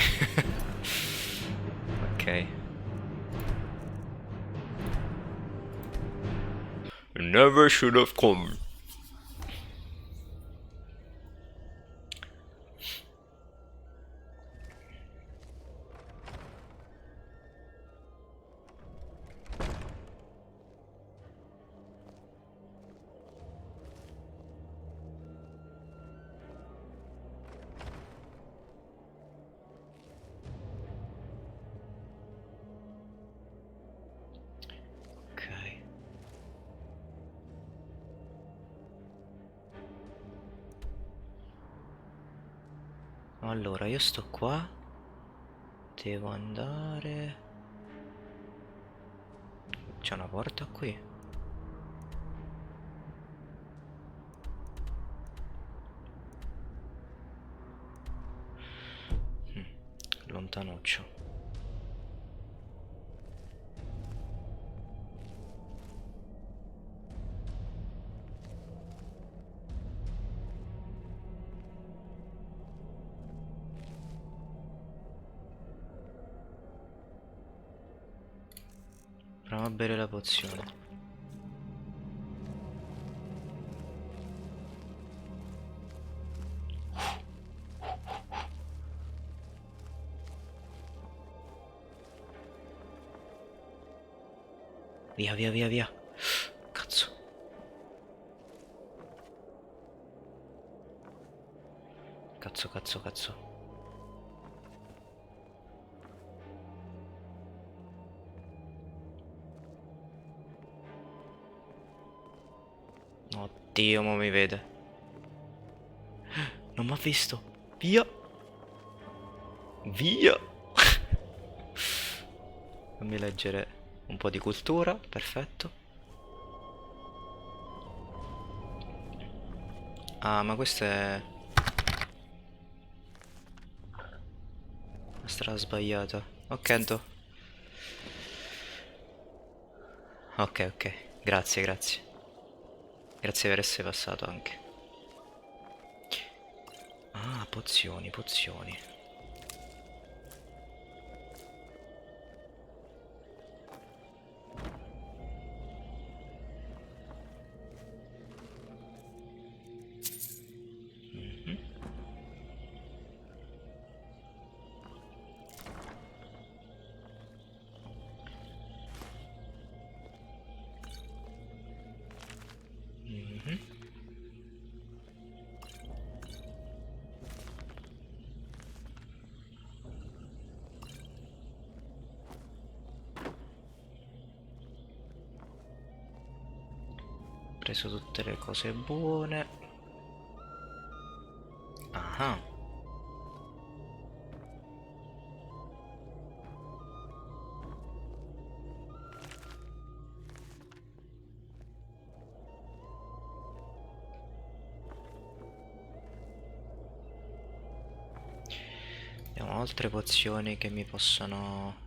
Ok. Never should have come. Allora, io sto qua. Devo andare... C'è una porta qui. Lontanuccio. Proviamo a bere la pozione. Via, via, via, via. Cazzo. Cazzo, cazzo, cazzo. Oddio, mo mi vede. Non mi ha visto. Via. Via. Fammi leggere un po' di cultura. Perfetto. Ah, ma questa è la strada sbagliata. Ok, Anto. Ok, ok. Grazie, grazie. Grazie per essere passato anche. Ah, pozioni, pozioni. Preso tutte le cose buone. Ah. Abbiamo altre pozioni che mi possono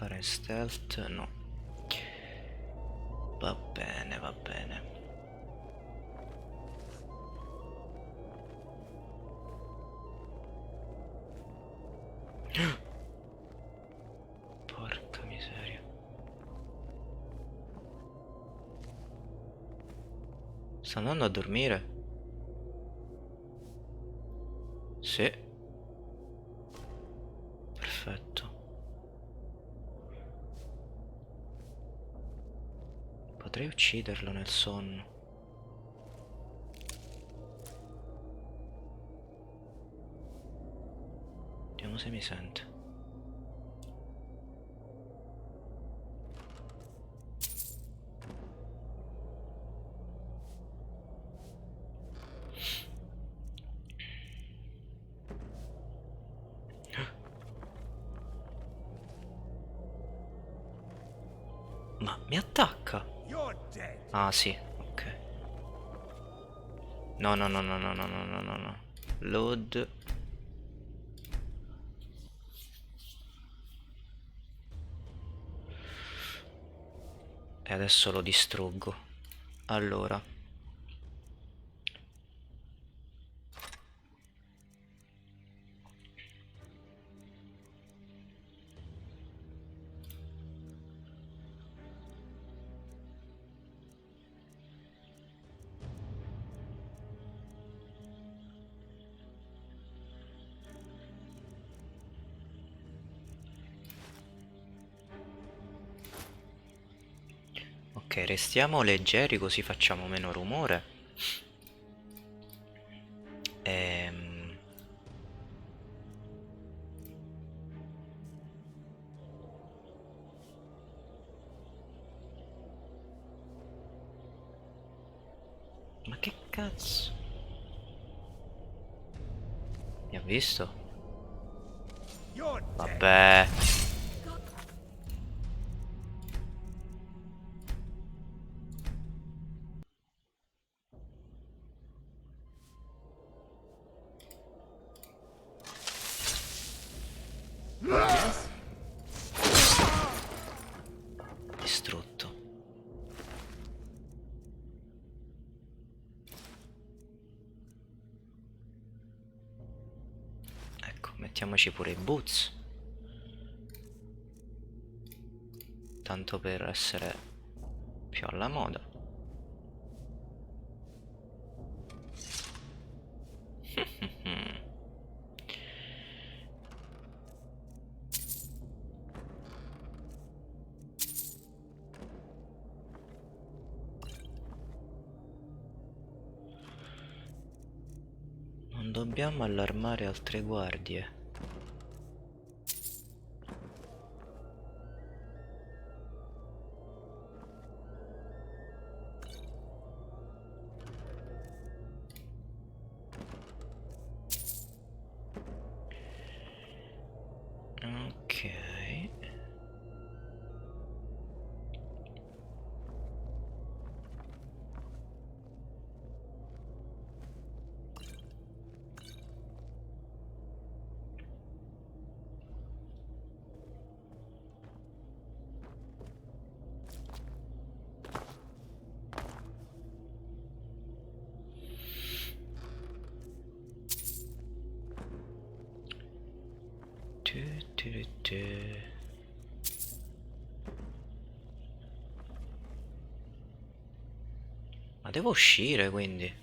fare stealth, no. Va bene, va bene. Porca miseria. Sta andando a dormire? Sì. Perfetto. Potrei ucciderlo nel sonno. Vediamo se mi sente. Ma mi attacca? Ah sì, ok. No, no, no, no, no, no, no, no, no, no. Load. E adesso lo distruggo. Allora, Ok, restiamo leggeri così facciamo meno rumore. Ma che cazzo? Mi ha visto? Vabbè. Distrutto. Ecco, mettiamoci pure i boots. Tanto per essere più alla moda. Non dobbiamo allarmare altre guardie. Ok. Ma devo uscire quindi.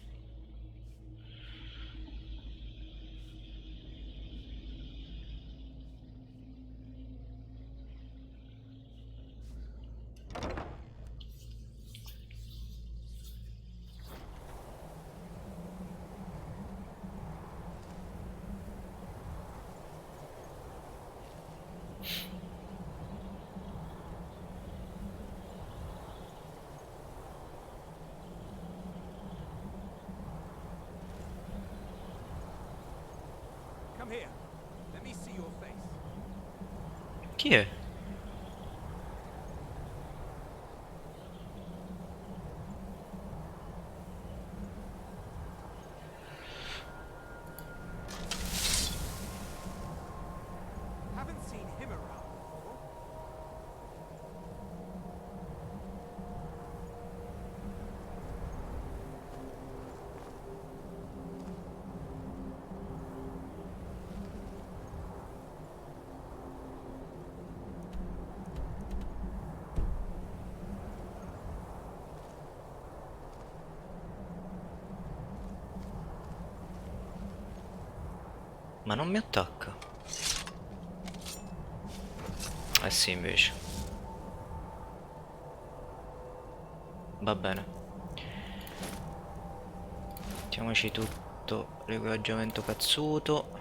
Come here. Let me see your face. Chi è? Haven't seen him around before. Ma non mi attacca. Eh sì, invece. Va bene. Mettiamoci tutto l'equipaggiamento cazzuto.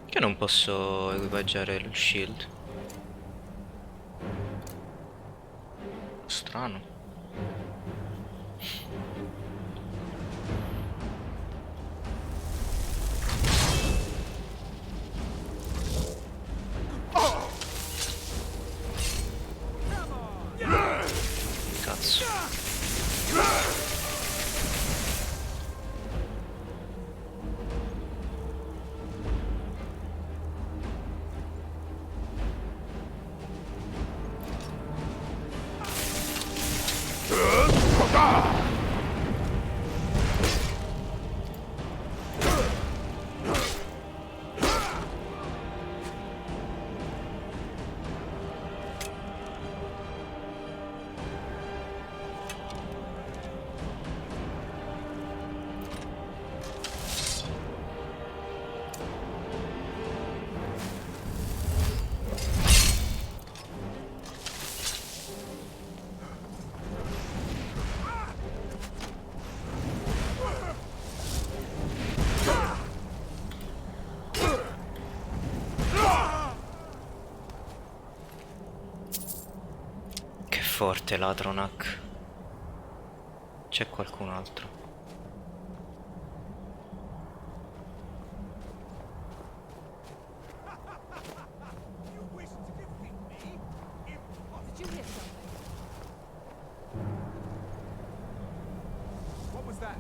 Che non posso equipaggiare lo shield? Strano. Cazzo. forte l'Atronak. C'è qualcun altro. Did you hear something? What was that?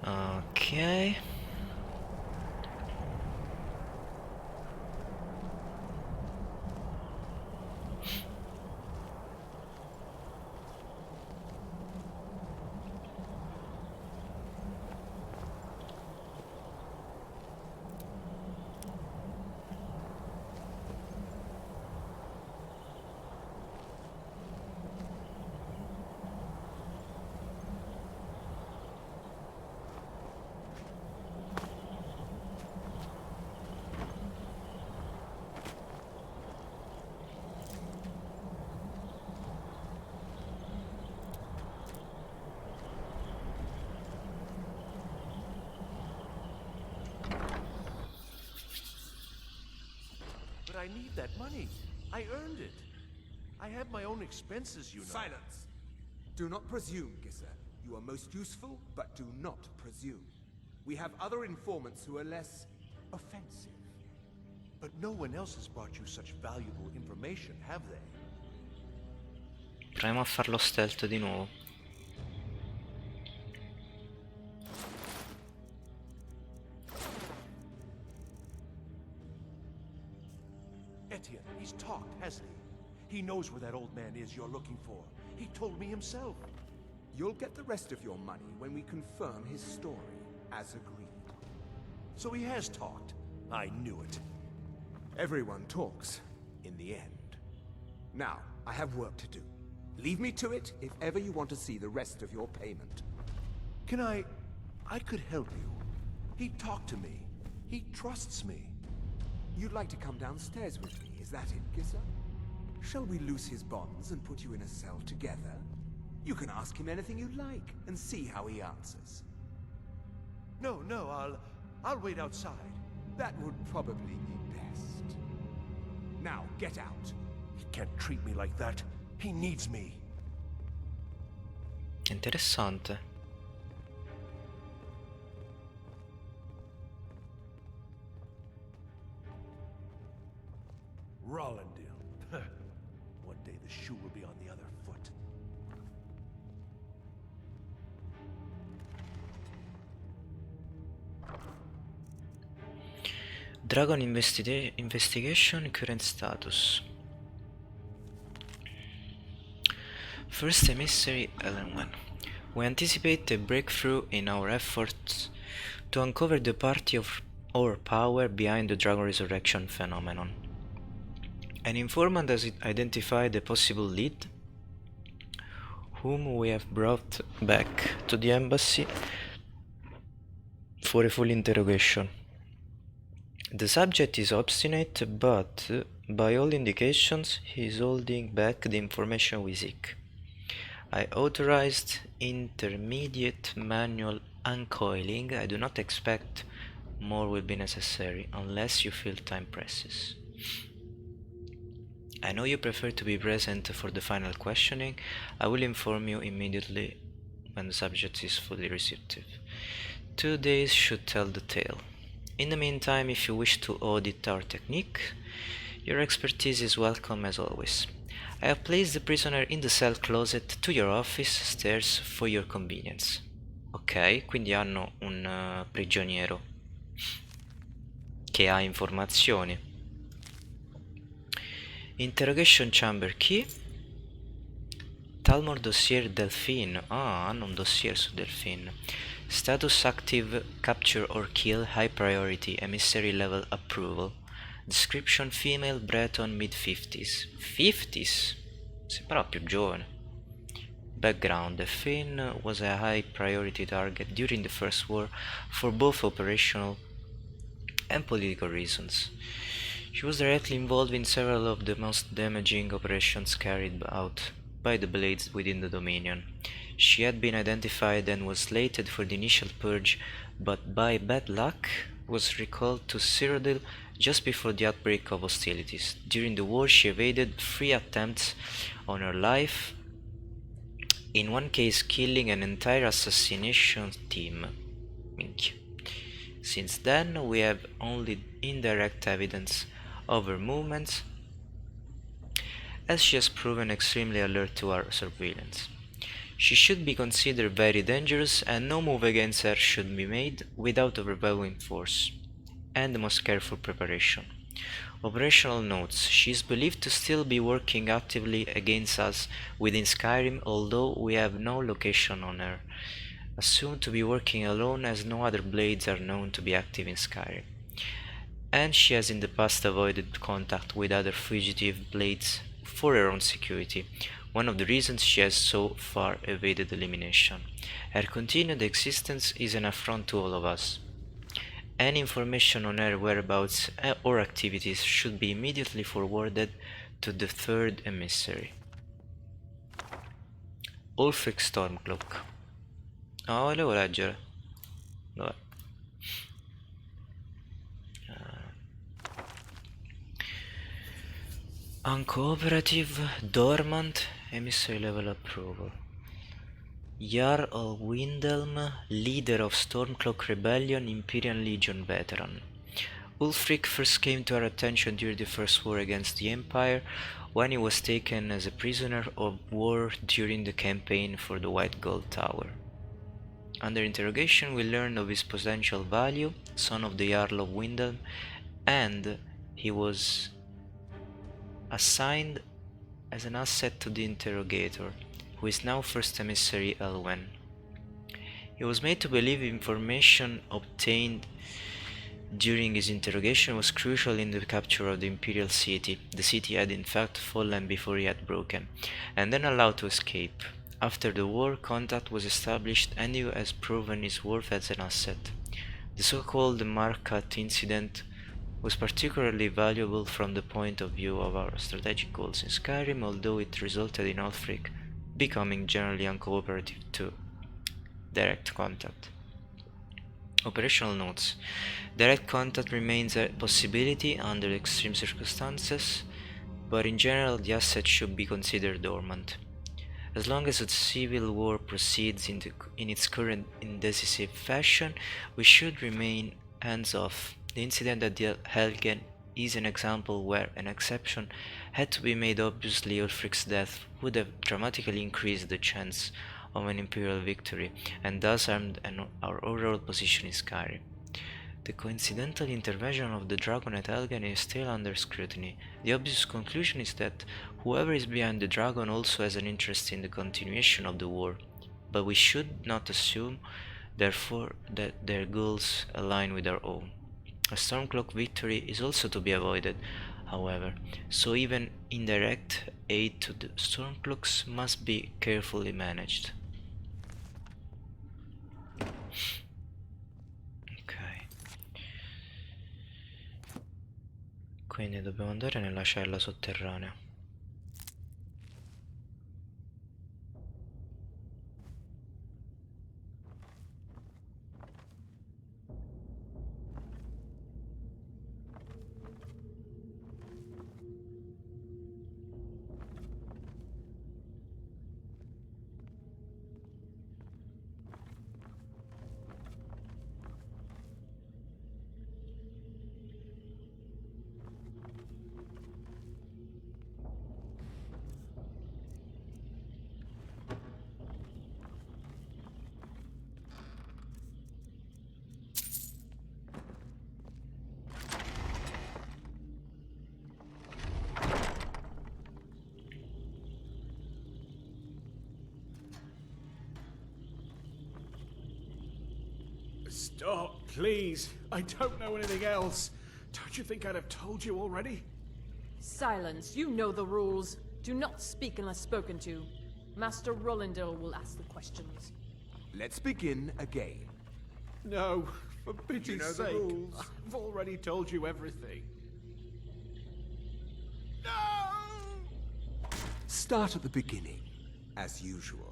Ok. But I need that money. I earned it. I have my own expenses, you know. Silence! Do not presume, Gisser. You are most useful, but do not presume. We have other informants who are less offensive. But no one else has brought you such valuable information, have they? Proviamo a farlo stealth di nuovo. Etienne, he's talked, hasn't he? He knows where that old man is you're looking for. He told me himself. You'll get the rest of your money when we confirm his story, as agreed. So he has talked. I knew it. Everyone talks, in the end. Now, I have work to do. Leave me to it if ever you want to see the rest of your payment. Can I could help you. He talked to me. He trusts me. You'd like to come downstairs with me, is that it, Gisser? Shall we loose his bonds and put you in a cell together? You can ask him anything you like and see how he answers. No, I'll wait outside. That would probably be best. Now, get out. He can't treat me like that. He needs me. Interessante. Rollendale. One day the shoe will be on the other foot. Dragon investigation current status. First emissary element. We anticipate a breakthrough in our efforts to uncover the party of or power behind the dragon resurrection phenomenon. An informant has identified a possible lead, whom we have brought back to the embassy for a full interrogation. The subject is obstinate, but by all indications he is holding back the information we seek. I authorized intermediate manual uncoiling. I do not expect more will be necessary, unless you feel time presses. I know you prefer to be present for the final questioning. I will inform you immediately when the subject is fully receptive. 2 days should tell the tale. In the meantime, if you wish to audit our technique, your expertise is welcome as always. I have placed the prisoner in the cell closet to your office stairs for your convenience. Ok, quindi hanno un prigioniero che ha informazioni. Interrogation chamber key. Talmor dossier Delphine. Ah, hanno un dossier su Delphine. Status active, capture or kill, high priority, emissary level approval. Description female, Breton, mid-50s. 50s? Sembrava più giovane. Background: Delphine was a high priority target during the First War for both operational and political reasons. She was directly involved in several of the most damaging operations carried out by the Blades within the Dominion. She had been identified and was slated for the initial purge, but by bad luck was recalled to Cyrodiil just before the outbreak of hostilities. During the war, she evaded 3 attempts on her life, in one case killing an entire assassination team. Minchia. Since then, we have only indirect evidence of her movements, as she has proven extremely alert to our surveillance. She should be considered very dangerous, and no move against her should be made without overwhelming force and the most careful preparation. Operational notes: she is believed to still be working actively against us within Skyrim, although we have no location on her. Assumed to be working alone, as no other blades are known to be active in Skyrim. And she has in the past avoided contact with other fugitive blades for her own security, one of the reasons she has so far evaded elimination. Her continued existence is an affront to all of us. Any information on her whereabouts or activities should be immediately forwarded to the third emissary. Ulfric Stormcloak. No, volevo leggere. Dov'è? Uncooperative, dormant, emissary level approval. Jarl of Windhelm, leader of Stormcloak Rebellion, Imperial Legion veteran. Ulfric first came to our attention during the First War against the Empire, when he was taken as a prisoner of war during the campaign for the White Gold Tower. Under interrogation, we learned of his potential value, son of the Jarl of Windhelm, and he was assigned as an asset to the interrogator, who is now First Emissary Elwen. He was made to believe information obtained during his interrogation was crucial in the capture of the Imperial City. The city had in fact fallen before he had broken, and then allowed to escape. After the war, contact was established and he has proven his worth as an asset. The so-called Markat incident was particularly valuable from the point of view of our strategic goals in Skyrim, although it resulted in Ulfric becoming generally uncooperative to direct contact. Operational notes: direct contact remains a possibility under extreme circumstances, but in general the asset should be considered dormant. As long as the civil war proceeds in its current indecisive fashion, we should remain hands-off. The incident at the Helgen is an example where an exception had to be made. Obviously, Ulfric's death would have dramatically increased the chance of an Imperial victory, and thus harmed our overall position in Skyrim. The coincidental intervention of the dragon at Helgen is still under scrutiny. The obvious conclusion is that whoever is behind the dragon also has an interest in the continuation of the war, but we should not assume, therefore, that their goals align with our own. A Stormcloak victory is also to be avoided, however, so even indirect aid to the Stormcloaks must be carefully managed. Ok. Quindi dobbiamo andare nella cella sotterranea. Stop, please. I don't know anything else. Don't you think I'd have told you already? Silence. You know the rules. Do not speak unless spoken to. Master Rollindale will ask the questions. Let's begin again. No, for pity's sake. I've already told you everything. No! Start at the beginning, as usual.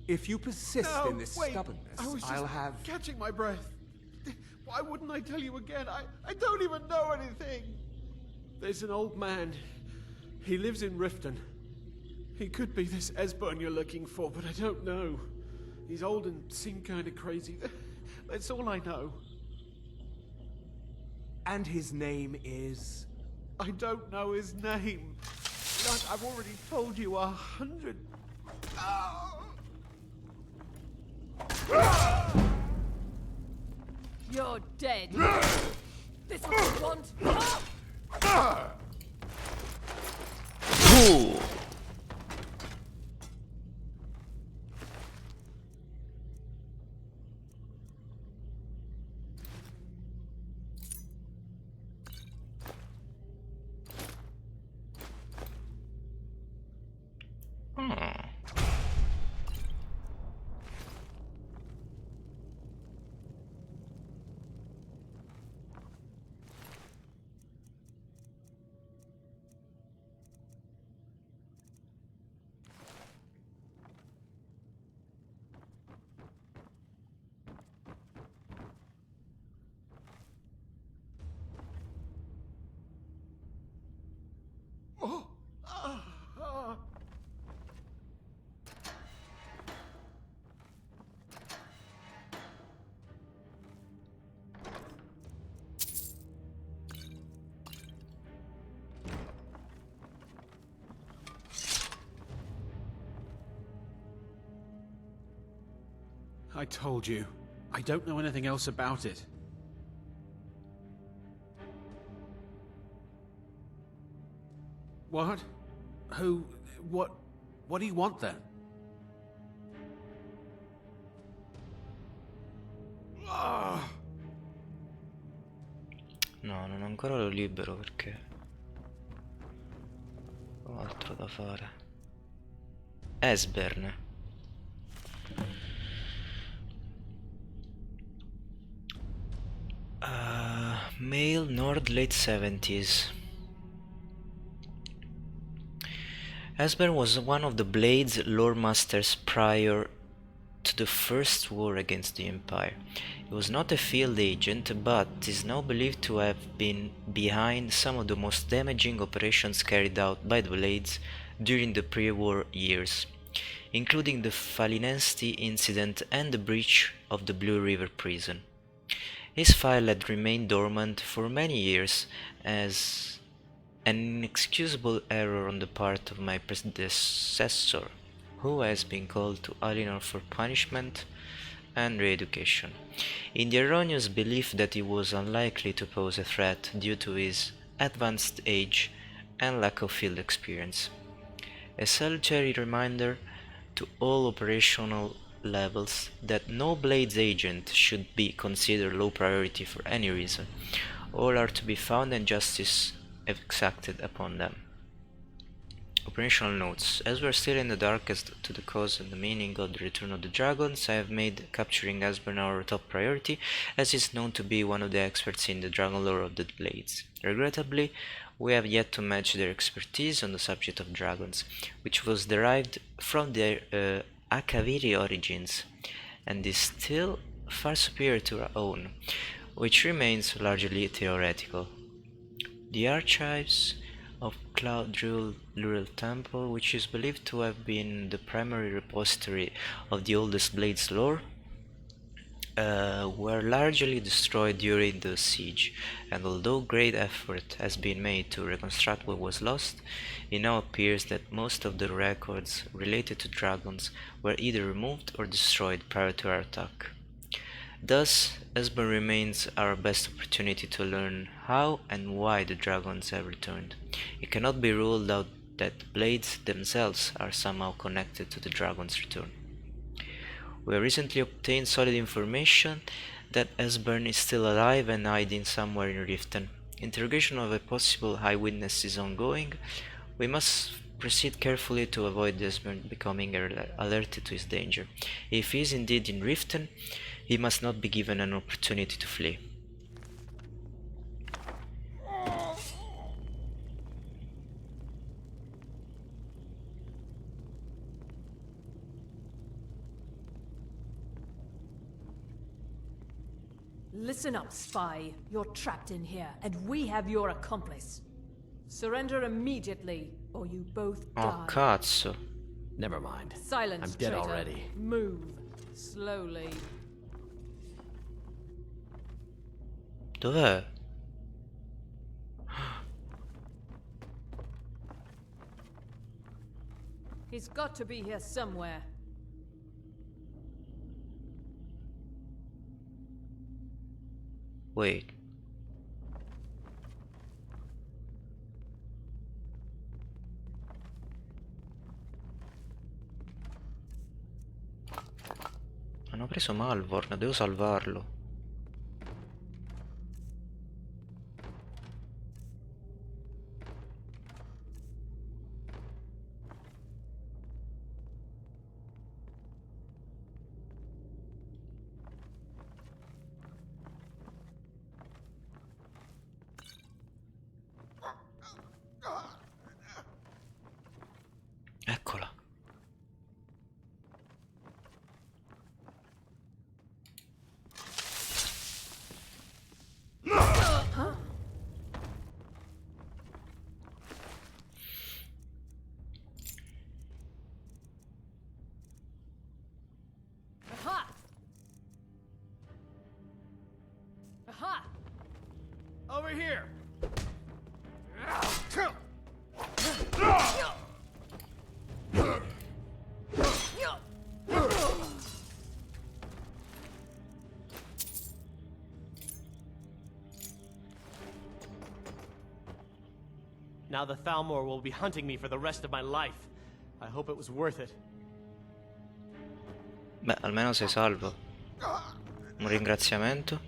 If you persist in this stubbornness, I'll have... catching my breath. Why wouldn't I tell you again? I don't even know anything. There's an old man. He lives in Riften. He could be this Esbern you're looking for, but I don't know. He's old and seemed kind of crazy. That's all I know. And his name is... I don't know his name. Like, I've already told you 100... You're dead. This is what you want. Ooh. I told you. I don't know anything else about it. What? Who? What do you want then? No, non ancora lo libero perché ho altro da fare. Esbern. Male, Nord, late 70s. Esbern was one of the Blade's lore masters prior to the First War against the Empire. He was not a field agent, but is now believed to have been behind some of the most damaging operations carried out by the Blades during the pre-war years, including the Falinesti incident and the breach of the Blue River prison. His file had remained dormant for many years as an inexcusable error on the part of my predecessor, who has been called to Alienor for punishment and re-education, in the erroneous belief that he was unlikely to pose a threat due to his advanced age and lack of field experience. A salutary reminder to all operational levels that no Blades agent should be considered low priority for any reason. All are to be found and justice exacted upon them. Operational notes. As we are still in the dark as to the cause and the meaning of the return of the dragons, I have made capturing Esbern our top priority, as he is known to be one of the experts in the dragon lore of the Blades. Regrettably, we have yet to match their expertise on the subject of dragons, which was derived from their Akaviri origins, and is still far superior to our own, which remains largely theoretical. The archives of Cloud Lural Temple, which is believed to have been the primary repository of the oldest Blades lore, were largely destroyed during the siege, and although great effort has been made to reconstruct what was lost, it now appears that most of the records related to dragons were either removed or destroyed prior to our attack. Thus, Esbern remains our best opportunity to learn how and why the dragons have returned. It cannot be ruled out that the Blades themselves are somehow connected to the dragon's return. We have recently obtained solid information that Esbern is still alive and hiding somewhere in Riften. Interrogation of a possible eyewitness is ongoing. We must proceed carefully to avoid Esbern becoming alerted to his danger. If he is indeed in Riften, he must not be given an opportunity to flee. Listen up, spy. You're trapped in here, and we have your accomplice. Surrender immediately, or you both die. Oh, cazzo. Never mind. Silence, I'm dead traitor. already. Move. Slowly. Dov'è? He's got to be here somewhere. Wait. Hanno preso Malvorn, devo salvarlo. Eccola. Aha! Aha! Over here! Now the Thalmor will be hunting me for the rest of my life. I hope it was worth it. Beh, almeno sei salvo. Un ringraziamento.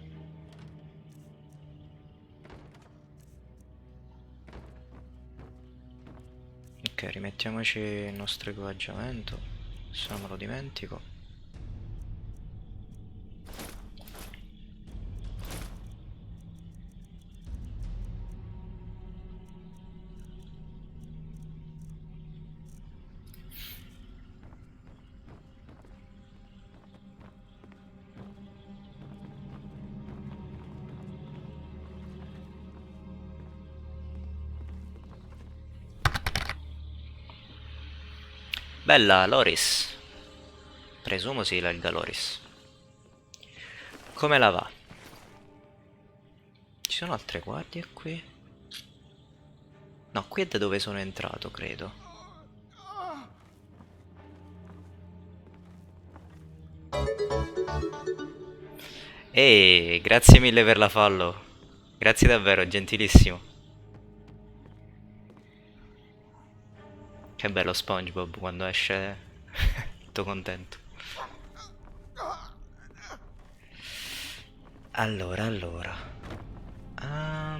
Ok, rimettiamoci il nostro equipaggiamento, se non me lo dimentico. Bella, Loris. Presumo si legga Loris. Come la va? Ci sono altre guardie qui? No, qui è da dove sono entrato, credo. Ehi, grazie mille per la follow. Grazie davvero, gentilissimo. Che bello SpongeBob quando esce tutto contento. Allora. Ah,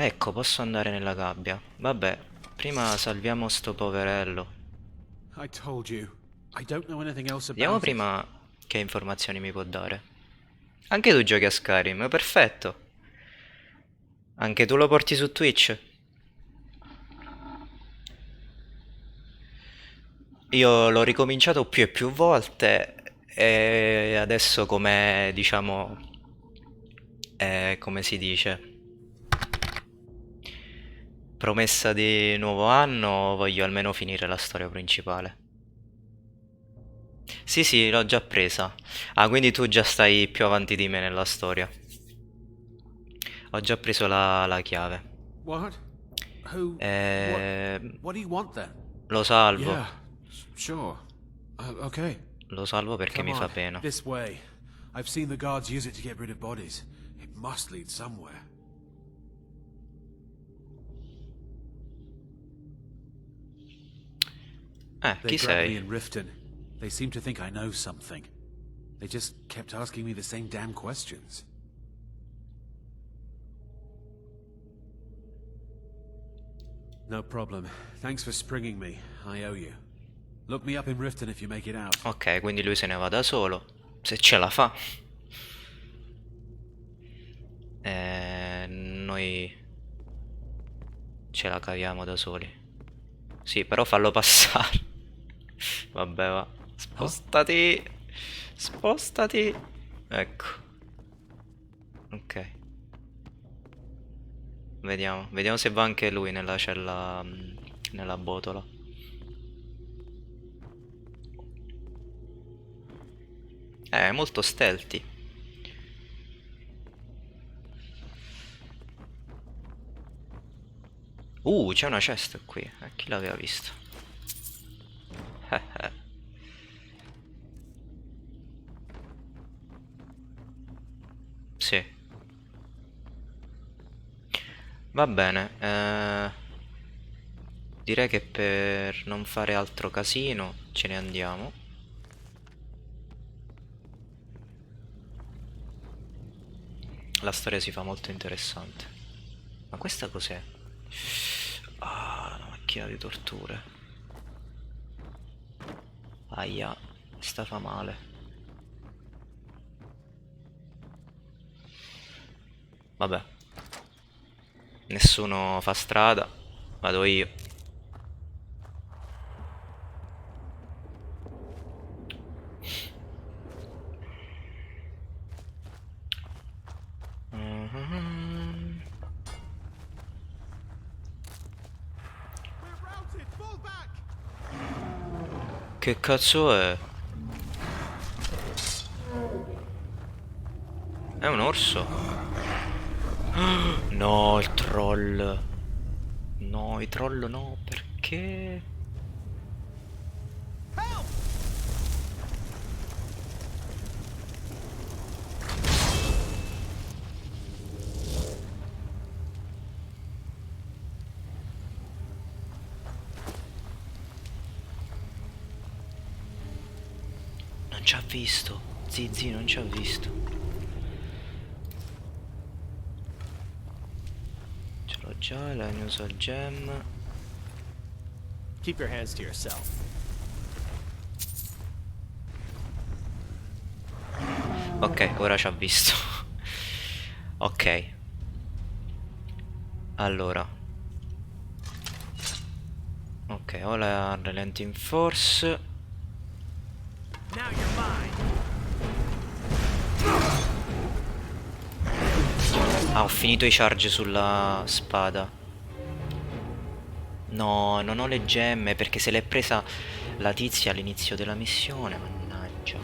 ecco, posso andare nella gabbia. Vabbè, prima salviamo sto poverello. I told you. I don't know anything else Vediamo about it. prima che informazioni mi può dare. Anche tu giochi a Skyrim, perfetto. Anche tu lo porti su Twitch? Io l'ho ricominciato più e più volte e adesso come, diciamo, come si dice, promessa di nuovo anno, voglio almeno finire la storia principale. Sì, l'ho già presa. Ah, quindi tu già stai più avanti di me nella storia. Ho già preso la chiave. What? Who? What do you want then? Lo salvo. Yeah, sure. Okay. Lo salvo perché Come mi fa on, pena. This way. I've seen the guards use it to get rid of bodies. It must lead somewhere. Chi They grabbed me sei? in Riften. They seem to think I know something. They just kept asking me the same damn questions. No problem. Thanks for springing me. I owe you. Look me up in Riften if you make it out. Ok, quindi lui se ne va da solo. Se ce la fa. Noi ce la caviamo da soli. Sì, però fallo passare. Vabbè, va. Spostati. Spostati. Ecco. Ok. Vediamo. Vediamo se va anche lui nella cella. Nella botola. È molto stealthy. C'è una cesta qui. Chi l'aveva visto? Sì. Va bene. Direi che per non fare altro casino ce ne andiamo. La storia si fa molto interessante. Ma questa cos'è? Ah, una macchina di torture. Aia, sta fa male. Vabbè. Nessuno fa strada. Vado io. Che cazzo è? È un orso? No, il troll. No, i troll no, perché? Non ci ha visto. Zizi non ci ha visto. Ce l'ho già, la usual gem. Keep your hands to yourself. Ok, ora ci ha visto. Ok. Allora. Ok, ho la Relenting Force. Ah, ho finito i charge sulla spada. No, non ho le gemme perché se l'è presa la tizia all'inizio della missione. Mannaggia.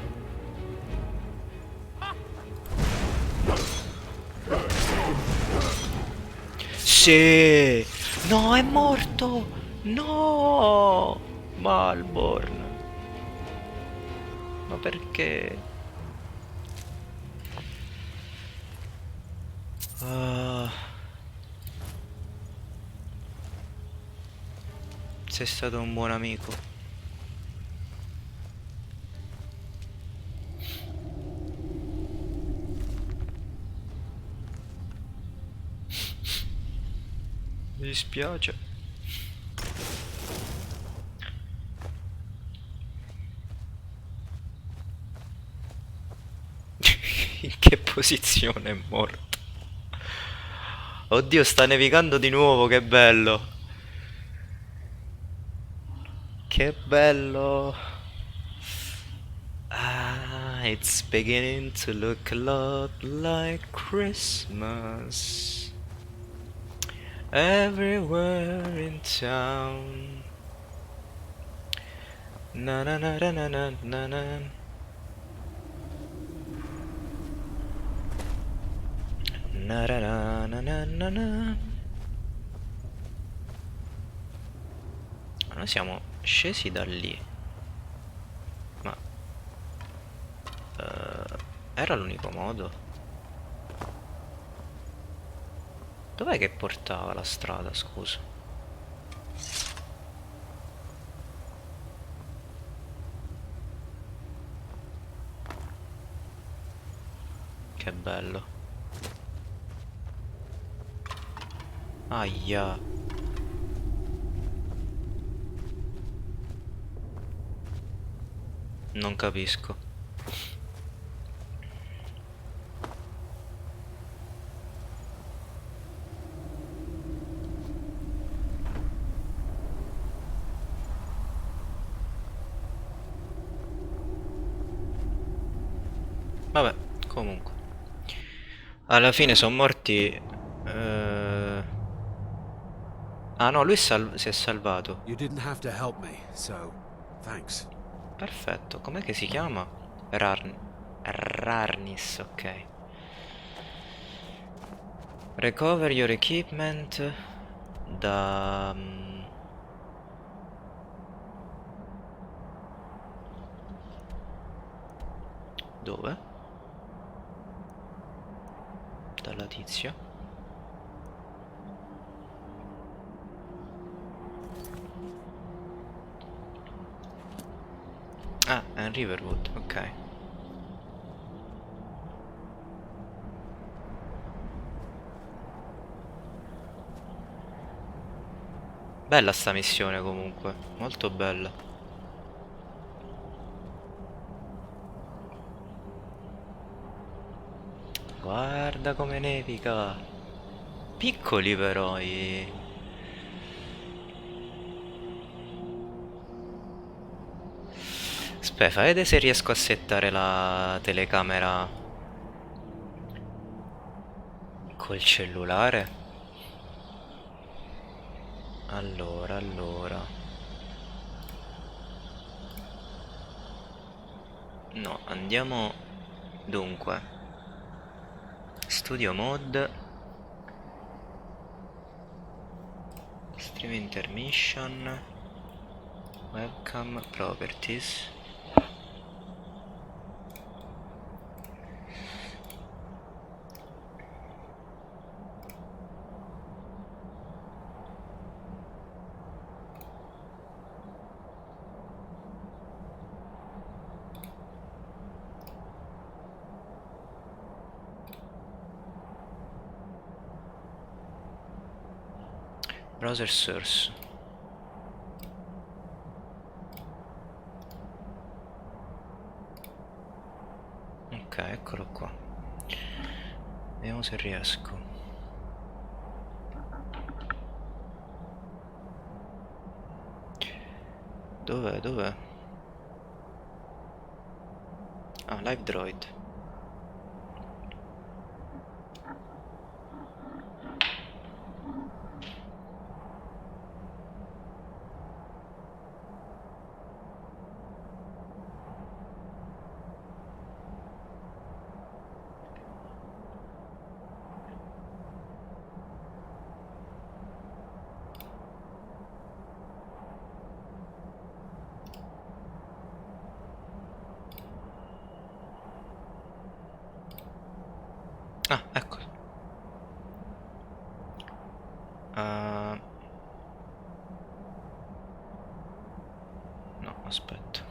Sì! No, è morto! No! Malborn. Ma perché? Sei stato un buon amico. Mi dispiace. In che posizione è morto? Oddio, sta nevicando di nuovo, che bello. Che bello. Ah, it's beginning to look a lot like Christmas everywhere in town. Na na na na na na na na. Na na na na na na na. Noi siamo scesi da lì. Ma era l'unico modo? Dov'è che portava la strada, scusa? Che bello. Aia. Non capisco. Vabbè, comunque. Alla fine sono morti. Ah no, lui si è salvato. You didn't have to help me, so thanks. Perfetto. Com'è che si chiama? Rarnis, ok. Recover your equipment da... dove? Dalla tizia. Ah, è in Riverwood, ok. Bella sta missione comunque, molto bella. Guarda come nevica. Piccoli però i... Aspetta, vedete se riesco a settare la telecamera col cellulare. Allora. No, andiamo... Dunque. Studio mode. Stream intermission. Webcam properties. Browser source. Ok, eccolo qua. Vediamo se riesco. Dov'è? Ah, Live Droid. Ah, ecco. No, aspetta.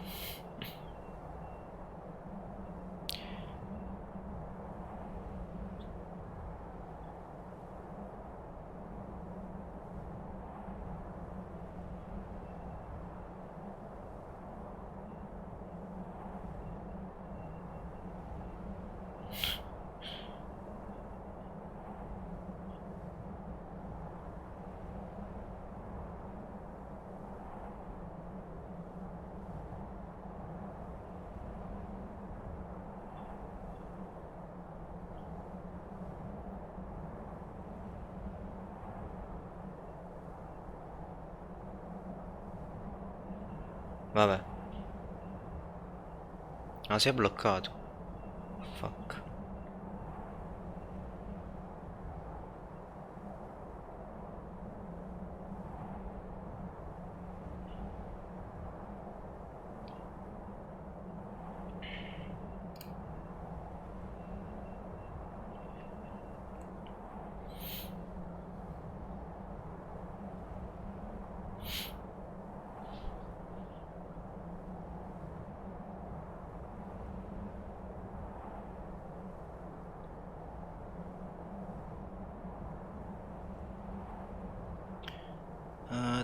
Vabbè. Ah, si è bloccato. Fuck.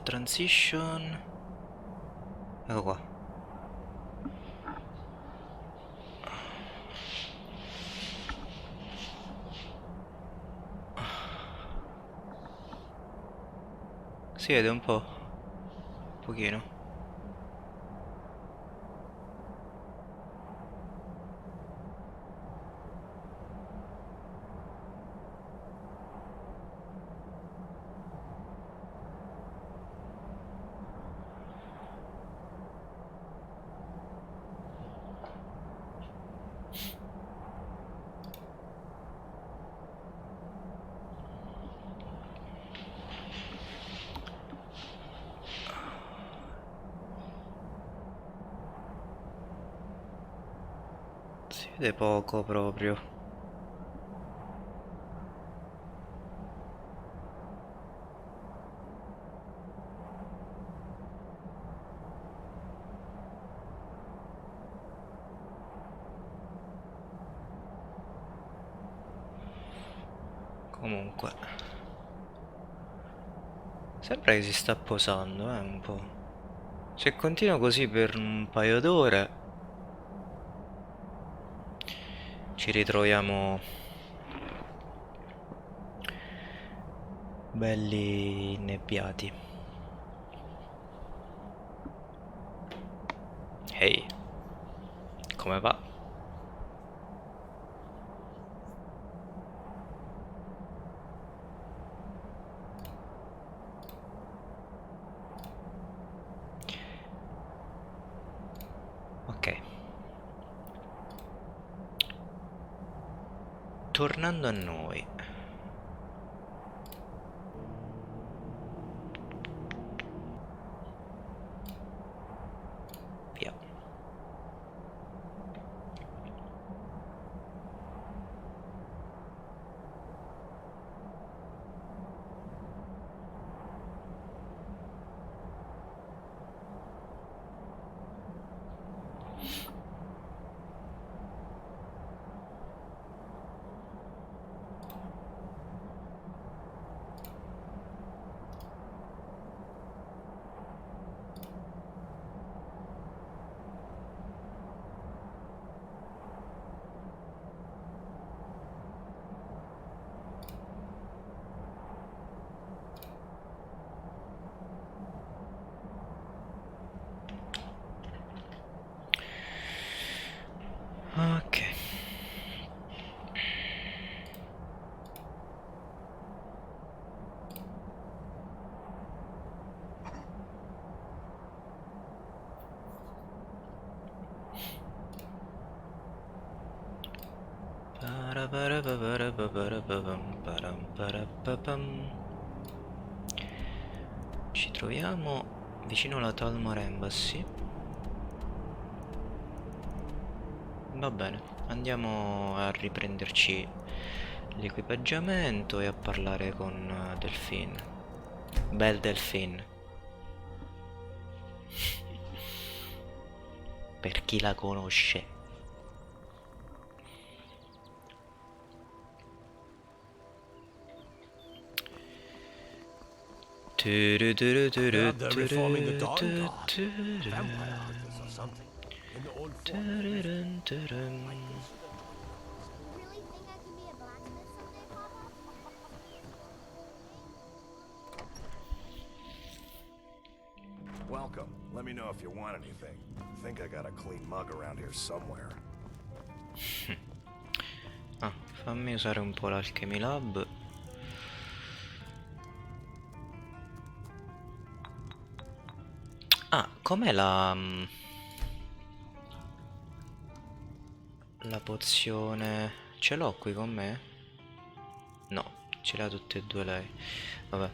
transition. Ecco qua. Si vede un po'. Un pochino. Si vede poco proprio. Comunque sembra che si sta posando, un po'. Se continua così per un paio d'ore ci ritroviamo belli innebbiati. Ehi, come va? Ok. Tornando a noi. Via. Ok. Ci troviamo vicino alla Talmor Embassy. Va bene, andiamo a riprenderci l'equipaggiamento e a parlare con Delphine. Bel Delphine. Per chi la conosce. They're reforming the Dawn Guard. Vampire hunters or something. In the old Welcome. Let me know if you want anything. I think I got a clean mug around here somewhere. Ah, fammi usare un po' l'Alchemy Lab. Ah, com'è la pozione? Ce l'ho qui con me? No, ce l'ha tutte e due lei. Vabbè,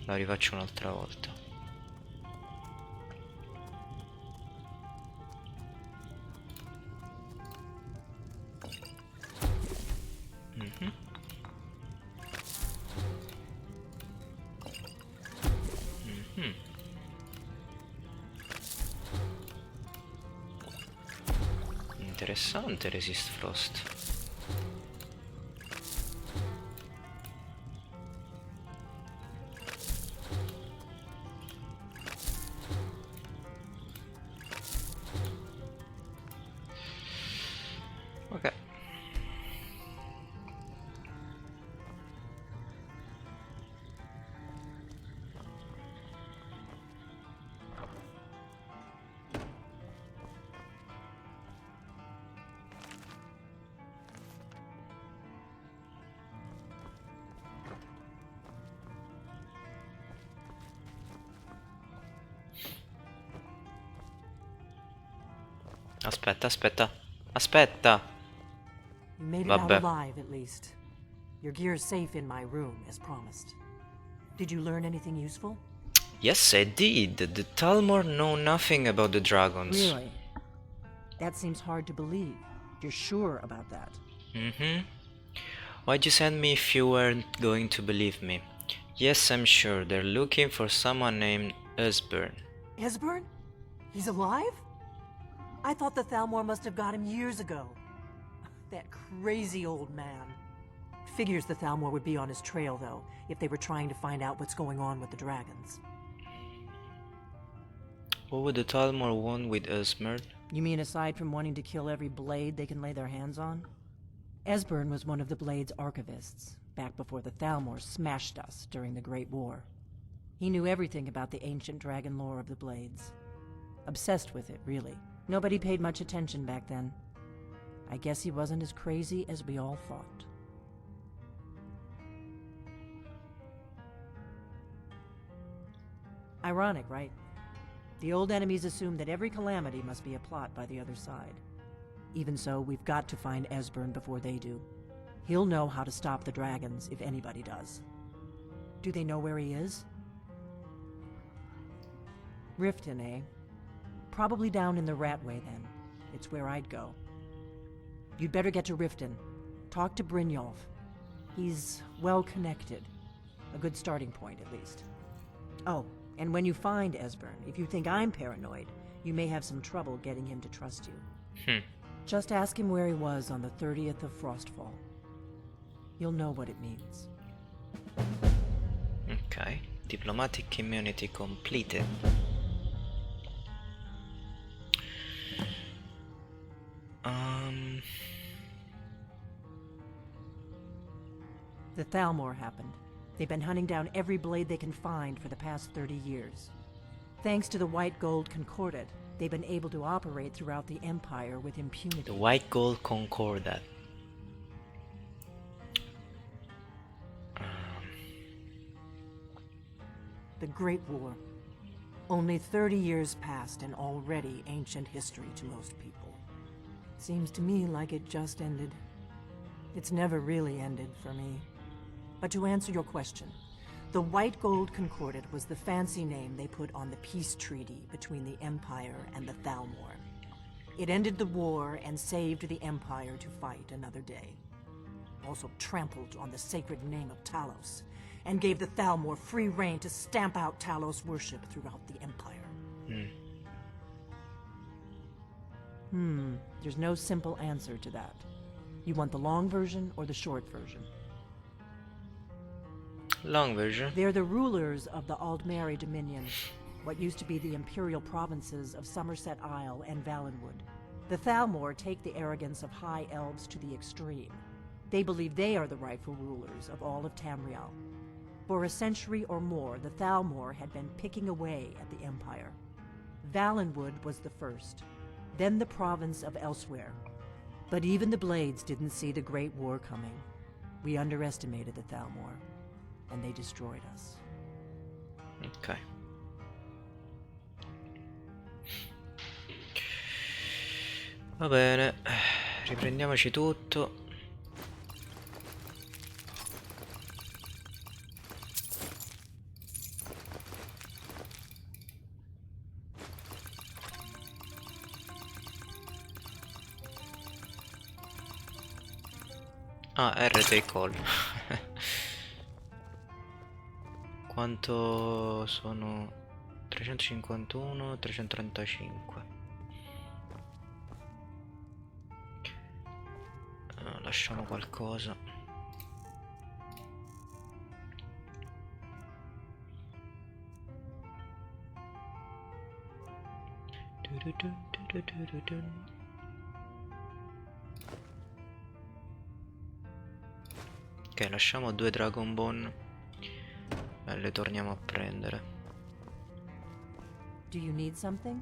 la rifaccio un'altra volta. Interessante Resist Frost. Ok. Aspetta, aspetta. Aspetta! You made it out Vabbè. alive, at least. Your gear's safe in my room, as promised. Did you learn anything useful? Yes, I did. The Talmor know nothing about the dragons. Really? That seems hard to believe. You're sure about that? Mm-hmm. Why'd you send me if you weren't going to believe me? Yes, I'm sure. They're looking for someone named Esbern. Esbern? He's alive? I thought the Thalmor must have got him years ago. That crazy old man. Figures the Thalmor would be on his trail, though, if they were trying to find out what's going on with the dragons. What would the Talmor want with Esbern? You mean aside from wanting to kill every blade they can lay their hands on? Esbern was one of the Blade's archivists, back before the Thalmor smashed us during the Great War. He knew everything about the ancient dragon lore of the Blades. Obsessed with it, really. Nobody paid much attention back then. I guess he wasn't as crazy as we all thought. Ironic, right? The old enemies assume that every calamity must be a plot by the other side. Even so, we've got to find Esbern before they do. He'll know how to stop the dragons, if anybody does. Do they know where he is? Riften, eh? Probably down in the Ratway, then. It's where I'd go. You'd better get to Riften. Talk to Brynjolf. He's well-connected. A good starting point, at least. Oh, and when you find Esbern, if you think I'm paranoid, you may have some trouble getting him to trust you. Just ask him where he was on the 30th of Frostfall. You'll know what it means. Ok, diplomatic immunity completed. The Thalmor happened. They've been hunting down every blade they can find for the past 30 years. Thanks to the White Gold Concordat, they've been able to operate throughout the Empire with impunity. The White Gold Concordat. The Great War. Only 30 years passed and already ancient history to most people. Seems to me like it just ended. It's never really ended for me. But to answer your question, the White Gold Concordat was the fancy name they put on the peace treaty between the Empire and the Thalmor. It ended the war and saved the Empire to fight another day. Also trampled on the sacred name of Talos, and gave the Thalmor free rein to stamp out Talos worship throughout the Empire. There's no simple answer to that. You want the long version or the short version? Long version. They're the rulers of the Aldmeri Dominion, what used to be the imperial provinces of Somerset Isle and Valenwood. The Thalmor take the arrogance of High Elves to the extreme. They believe they are the rightful rulers of all of Tamriel. For a century or more, the Thalmor had been picking away at the Empire. Valenwood was the first, then the province of Elsewhere. But even the Blades didn't see the Great War coming. We underestimated the Thalmor, and they destroyed us. Ok. Va bene, riprendiamoci tutto. Ah, RT call. Quanto sono? 351, 335. Lasciamo qualcosa. Ok, lasciamo 2 Dragon Bone e le torniamo a prendere. Do you need something?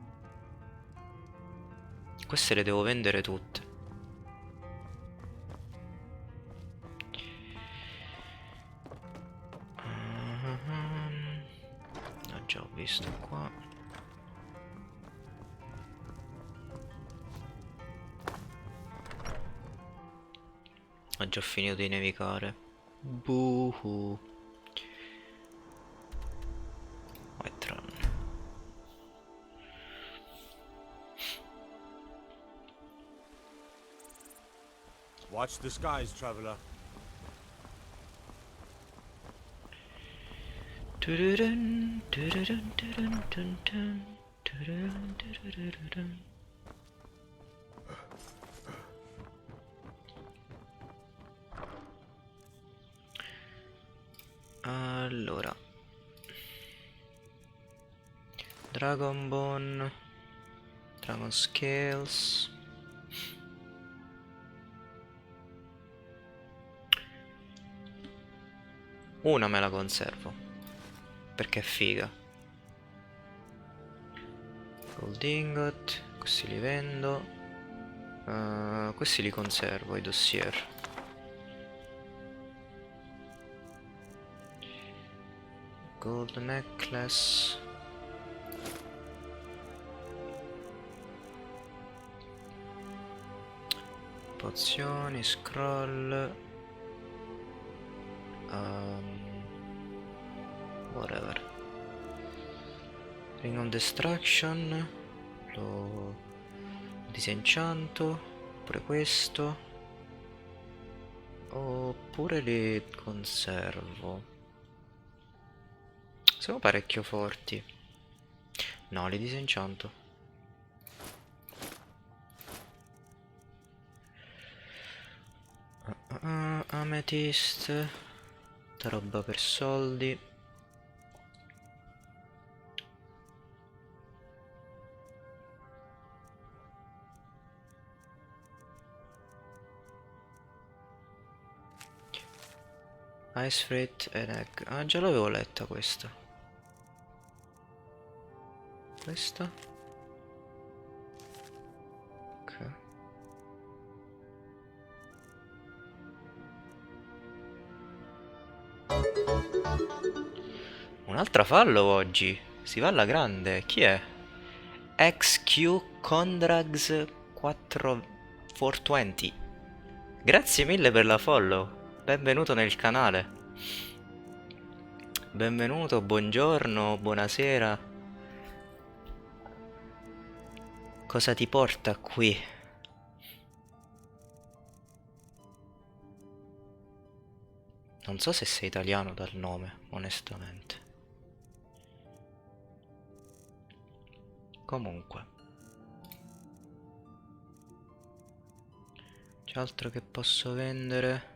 Queste le devo vendere tutte. Già ho visto qua. Ho già finito di nevicare. Buhu. White Run. Watch the skies, traveler. Tudurun, tudurun, tudurun, dun, dun, tudurun, tudurun. Allora, Dragon Bone, Dragon Scales. Una me la conservo perché è figa. Gold ingot, questi li vendo. Questi li conservo, i dossier. Gold necklace. Pozioni, scroll. Whatever. Ring of Destruction. Lo disenchanto. Pure questo. Oppure li conservo. Sono parecchio forti. No, li disenchanto. Amethyst. Tanta roba per soldi. Ice Freight ed Egg. Ah, già l'avevo letta questa. Questa? Ok. Un'altra fallo oggi. Si va alla grande. Chi è? XQ Condrags 420. Grazie mille per la follow. Benvenuto nel canale. Benvenuto, buongiorno, buonasera. Cosa ti porta qui? Non so se sei italiano dal nome, onestamente. Comunque. C'è altro che posso vendere?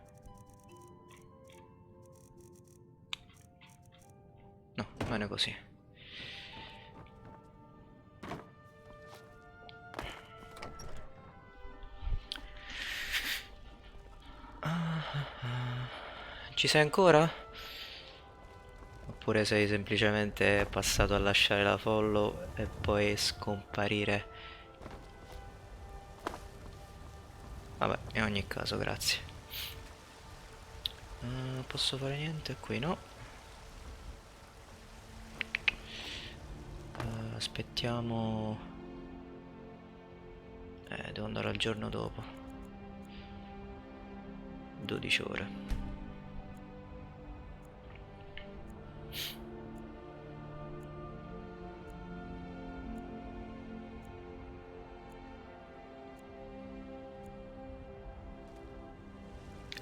No, bene così. Ci sei ancora? Oppure sei semplicemente passato a lasciare la follow e poi scomparire? Vabbè, in ogni caso, grazie. Posso fare niente qui? No. Aspettiamo. Devo andare al giorno dopo. 12 ore.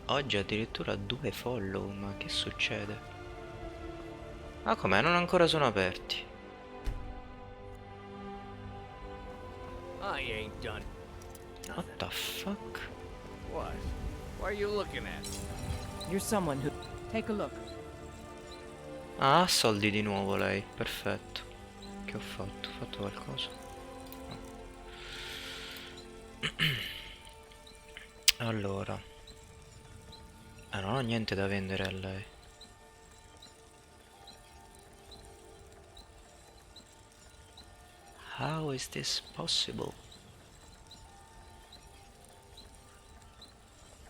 Oggi addirittura 2 follow, ma che succede? Ah, com'è? Non ancora sono aperti. I ain't done. What the fuck? What? What are you looking at? You're someone who... Take a look. Ah, ha soldi di nuovo lei. Perfetto. Che ho fatto? Ho fatto qualcosa? No. Allora. Non ho niente da vendere a lei. How is this possible?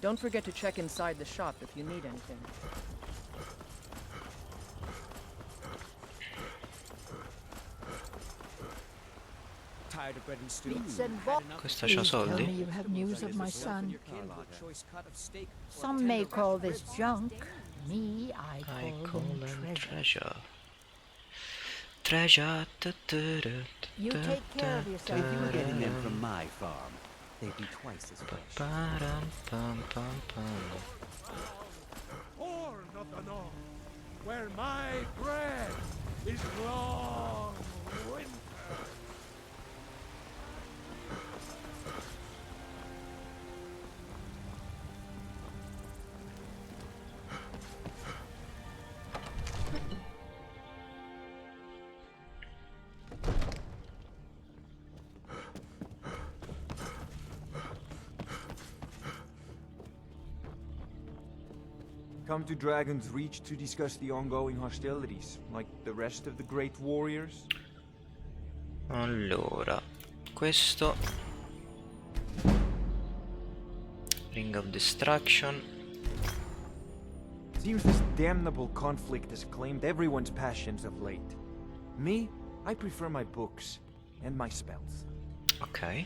Don't forget to check inside the shop if you need anything. Tired of bread and stew? Questa c'ha Tell me soldi? you have news of my son. Some may call this junk. Me, I call them treasure. Treasure. You take care of yourself. If you were getting them from my farm, they'd be twice as fresh. Or nothing on, where my bread is long winter. Come to Dragon's Reach to discuss the ongoing hostilities, like the rest of the great warriors? Allora, questo Ring of Destruction. Seems this damnable conflict has claimed everyone's passions of late. Me, I prefer my books and my spells. Ok.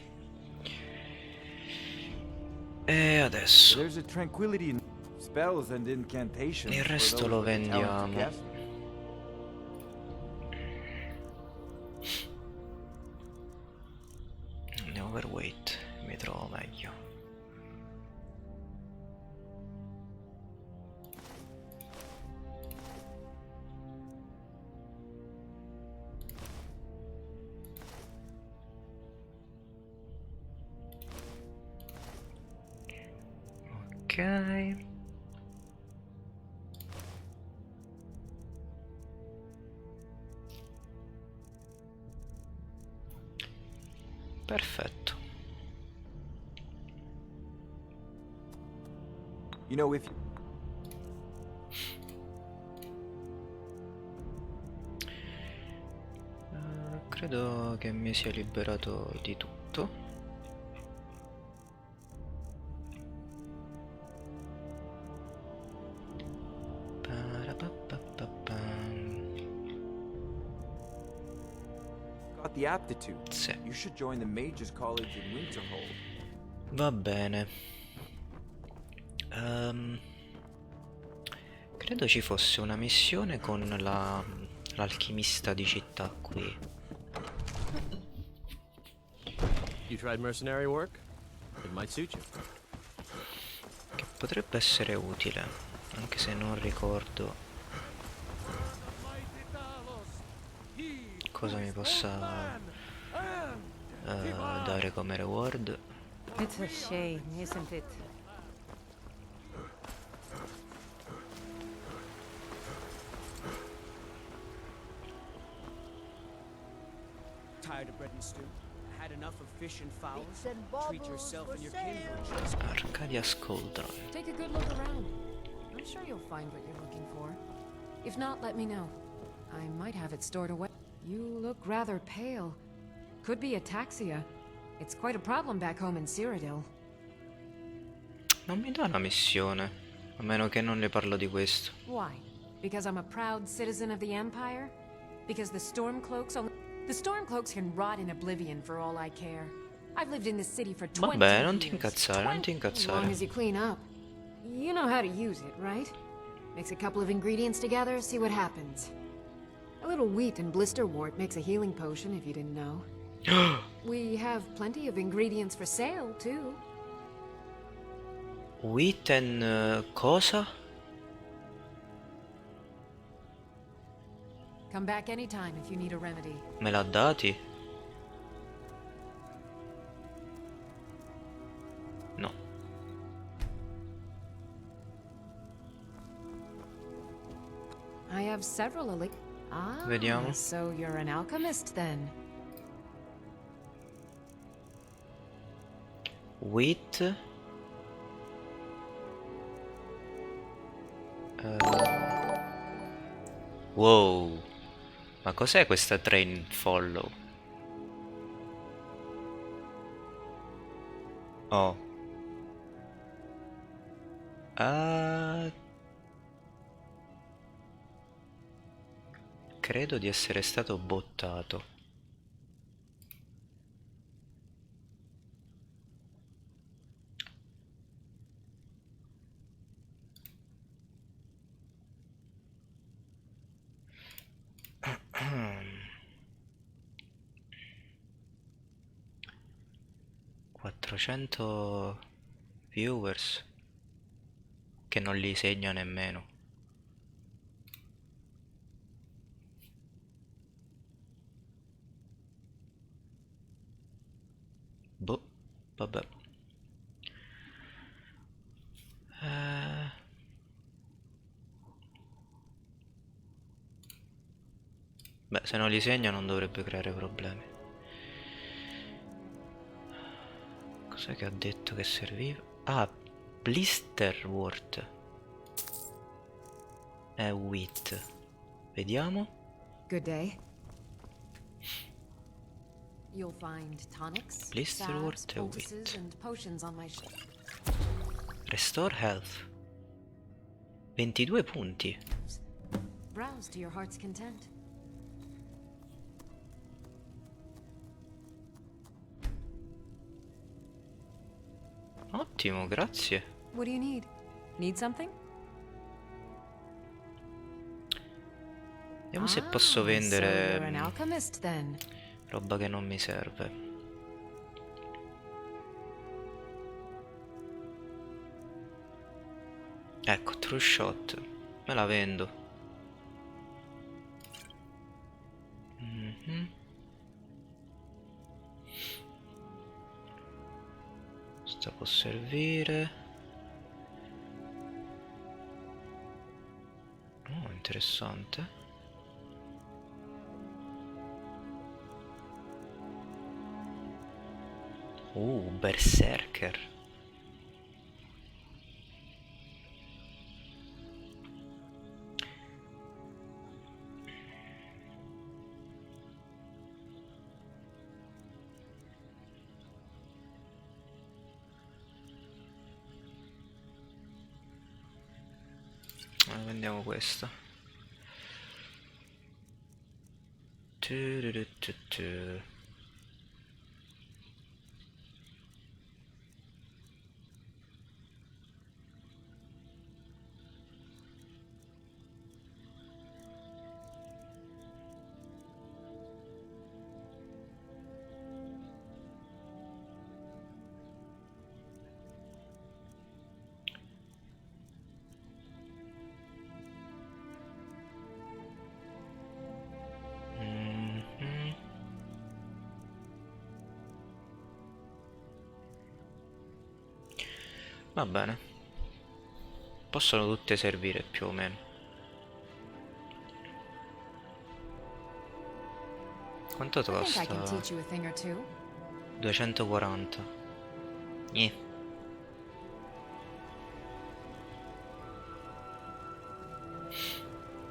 E adesso There's a tranquility in spells and incantations. il resto lo vendiamo. Overweight, mi trovo meglio. Ok. Perfetto. You know, if credo che mi sia liberato di tutto. got the aptitude, sì. You should join the Mages College in Winterhold. Va bene. Credo ci fosse una missione con l'alchimista di città qui. You tried mercenary work? It might suit you. Che potrebbe essere utile, anche se non ricordo cosa mi possa dare come reward. It's a shame, isn't it? Tired of bread and stew? Had enough of fish and fowls? Treat yourself and your kindred. Arcadia Scoldron. Take a good look around. I'm sure you'll find what you're looking for. If not, let me know. I might have it stored away. You look rather pale. Could be ataxia. It's quite a problem back home in Cyrodiil. Non mi dà una missione, a meno che non le parlo di questo. Why? Because I'm a proud citizen of the Empire? Because the Stormcloaks can rot in oblivion for all I care. I've lived in this city for 20 Vabbè, non ti years. incazzare, non ti As long incazzare. as you clean up. You know how to use it, right? Mix a couple of ingredients together, see what happens. A little wheat and blisterwort makes a healing potion, if you didn't know. We have plenty of ingredients for sale, too. Wheat and cosa? Come back anytime if you need a remedy. Me l'ha dati? No. I have several Ah, Vediamo. so you're an alchemist then. Wheat Wow. Ma cos'è questa train follow? Oh. Credo di essere stato bottato. Mm. 400 viewers che non li segno nemmeno. Boh, vabbè. Beh, se non li segno non dovrebbe creare problemi. Cos'è che ha detto che serviva? Ah, Blisterwort. Wheat. Vediamo. Good day. You'll find tonics, Blisterwort salves, e poultices, wheat. and potions on my ship. Restore health. 22 punti. Browse to your heart's content. Ottimo, grazie. What do you need? Need something? Vediamo se posso So you're an vendere alchemist then. roba che non mi serve. Ecco, true shot. Me la vendo. Questa può servire. Oh, interessante. Berserker. Vendiamo questa. Va bene. Possono tutte servire più o meno. Quanto I think I can costa? teach you a thing or two. 240.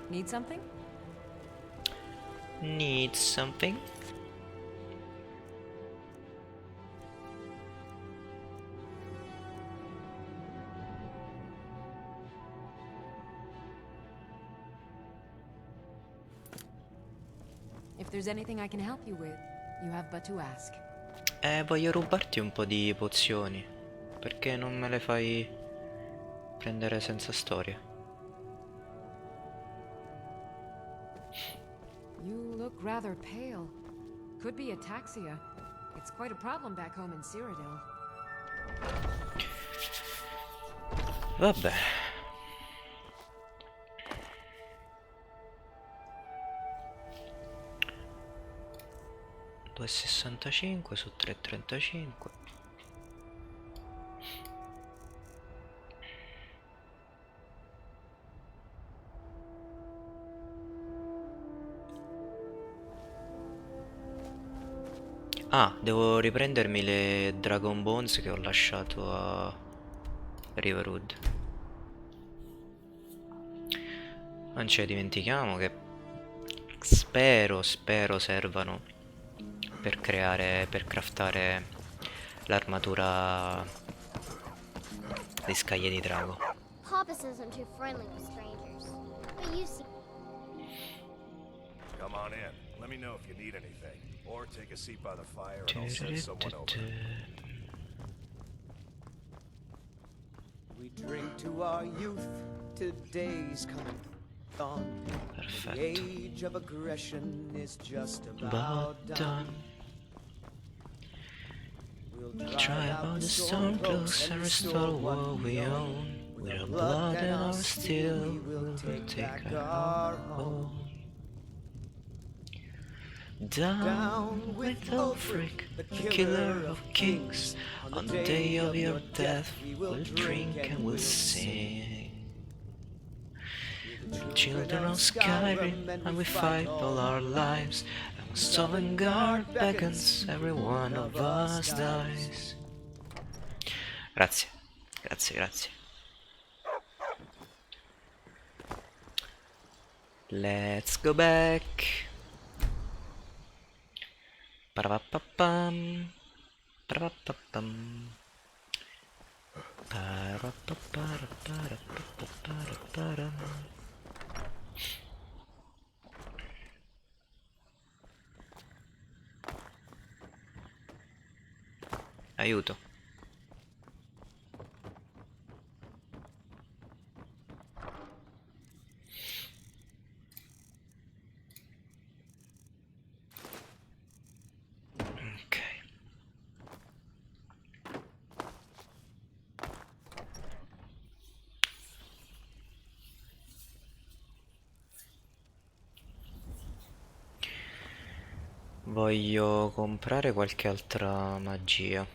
Need something? Need something? If there's anything I can help you with, you have but to ask. Voglio rubarti un po' di pozioni. Perché non me le fai prendere senza storia? You look rather pale. Could be ataxia. It's quite a problem back home in Cyrodiil. Vabbè. $2,65 su 3,35. Ah, devo riprendermi le Dragon Bones che ho lasciato a Riverwood. Non ce ne dimentichiamo che spero servano per craftare l'armatura di scaglie di drago. Poppus isn't too friendly with strangers. But you see. Come on in. Let me know if you need anything. Or take a seat by the fire and I'll send someone over. We drink to our youth, to days coming on. Perfetto. The age of aggression is just about done. We'll try out the storm close and restore what we own. With our blood and our steel, we'll take our home. Down with Ulfric, the killer of kings. On the day of your death, we'll drink and we'll sing. Children of Skyrim, and we fight all our lives. And when Sovngarde beckons, every one of us dies. Grazie, grazie. Let's go back. Parapapam. Parapapam. Parapaparaparapaparaparam. Aiuto. Ok. Voglio comprare qualche altra magia.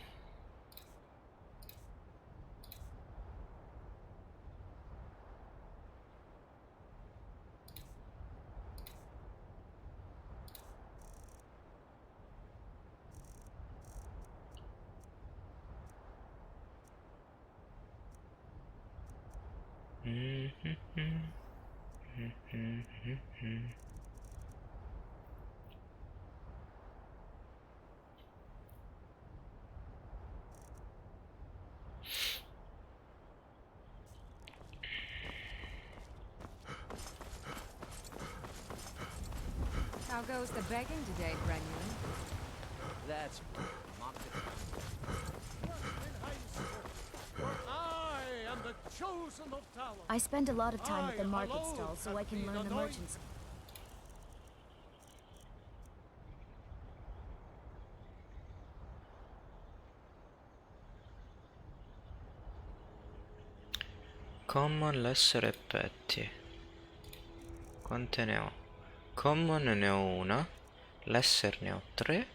How goes the begging today, Brennan? That's I am the chosen of Talon. I spend a lot of time at the market alone stall so have I can been learn the anointed. merchants. Common, lesser e petti. Quante ne ho? Common ne ho una, lesser ne ho 3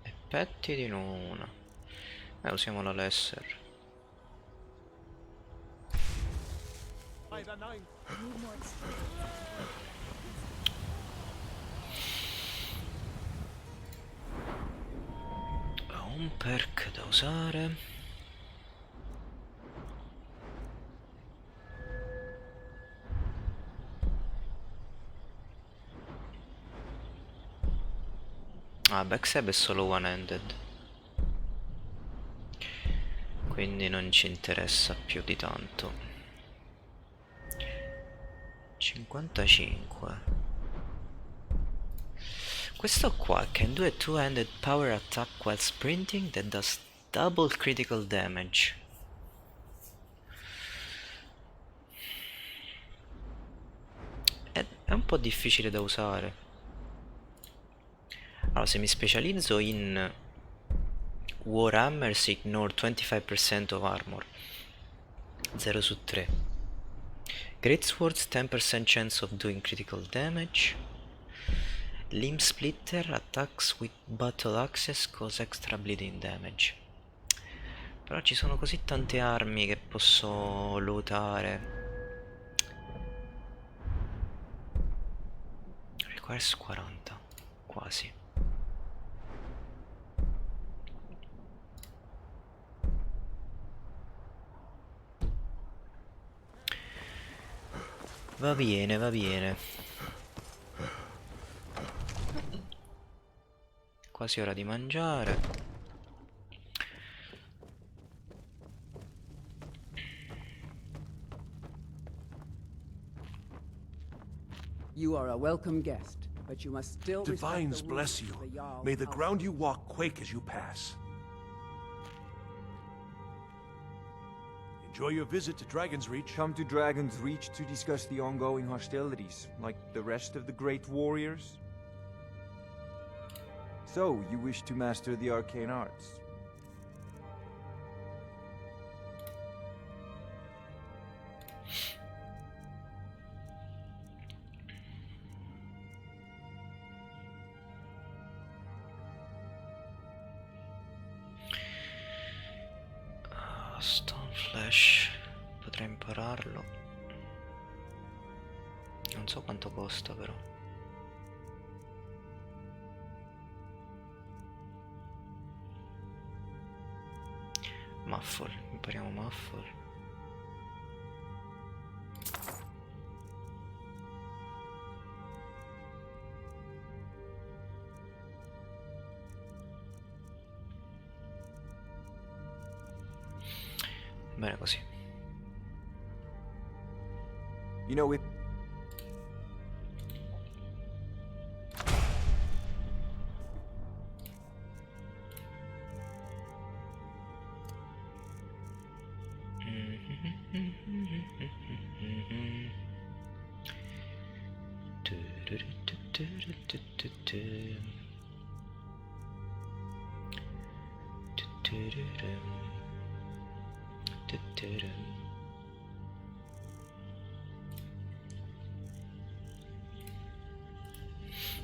e petti di nuovo una. Usiamo la lesser. By the ninth. Ho un perk da usare. Ah, backstab è solo one-handed, quindi non ci interessa più di tanto. 55. Questo qua can do a two-handed power attack while sprinting that does double critical damage. È un po' difficile da usare. Allora, se mi specializzo in Warhammers, ignore 25% of armor, 0 su 3. Great Swords, 10% chance of doing critical damage. Limb Splitter, attacks with battle axes cause extra bleeding damage. Però ci sono così tante armi che posso lootare. Requires 40, quasi. Va bene, va bene. Quasi ora di mangiare. You are a welcome guest, but you must still respect Divines the bless rules you. of the Jarl's May the ground you household. walk quake as you pass. Enjoy your visit to Dragon's Reach. Come to Dragon's Reach to discuss the ongoing hostilities, like the rest of the great warriors? So, you wish to master the arcane arts? Stone Flash. Potrei impararlo. Non so quanto costa però. Muffle, impariamo Muffle. Bene così. You know it.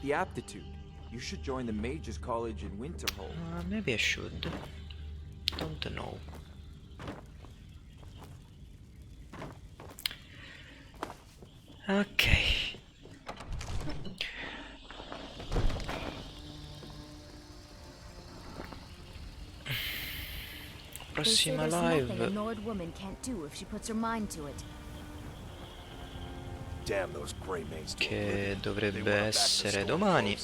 The aptitude. You should join the Mages College in Winterhold. Maybe I should. Don't know. Ok. Prossima live. Che dovrebbe essere domani.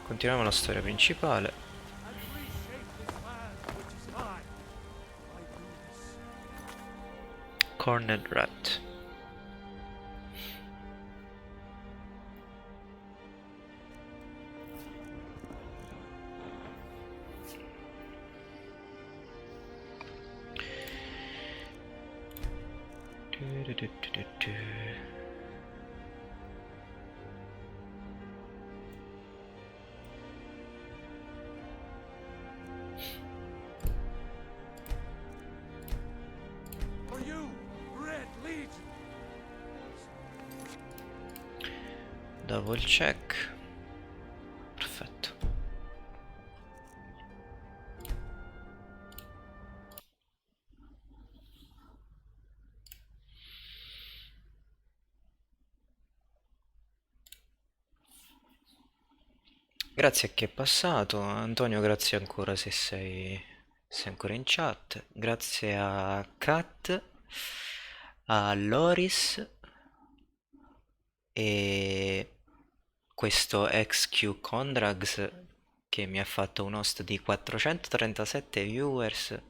Continuiamo la storia principale. Cornered Rat. Double check. Perfetto. Grazie a chi è passato. Antonio, grazie ancora se sei ancora in chat. Grazie a Kat, a Loris e questo XQ Condrags che mi ha fatto un host di 437 viewers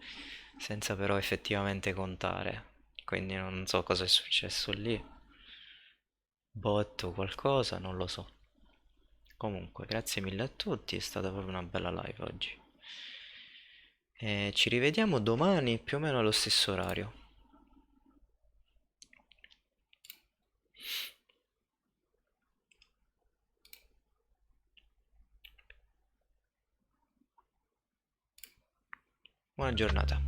senza però effettivamente contare, quindi non so cosa è successo lì, bot o qualcosa, non lo so. Comunque grazie mille a tutti, è stata proprio una bella live oggi e ci rivediamo domani più o meno allo stesso orario. Buona giornata.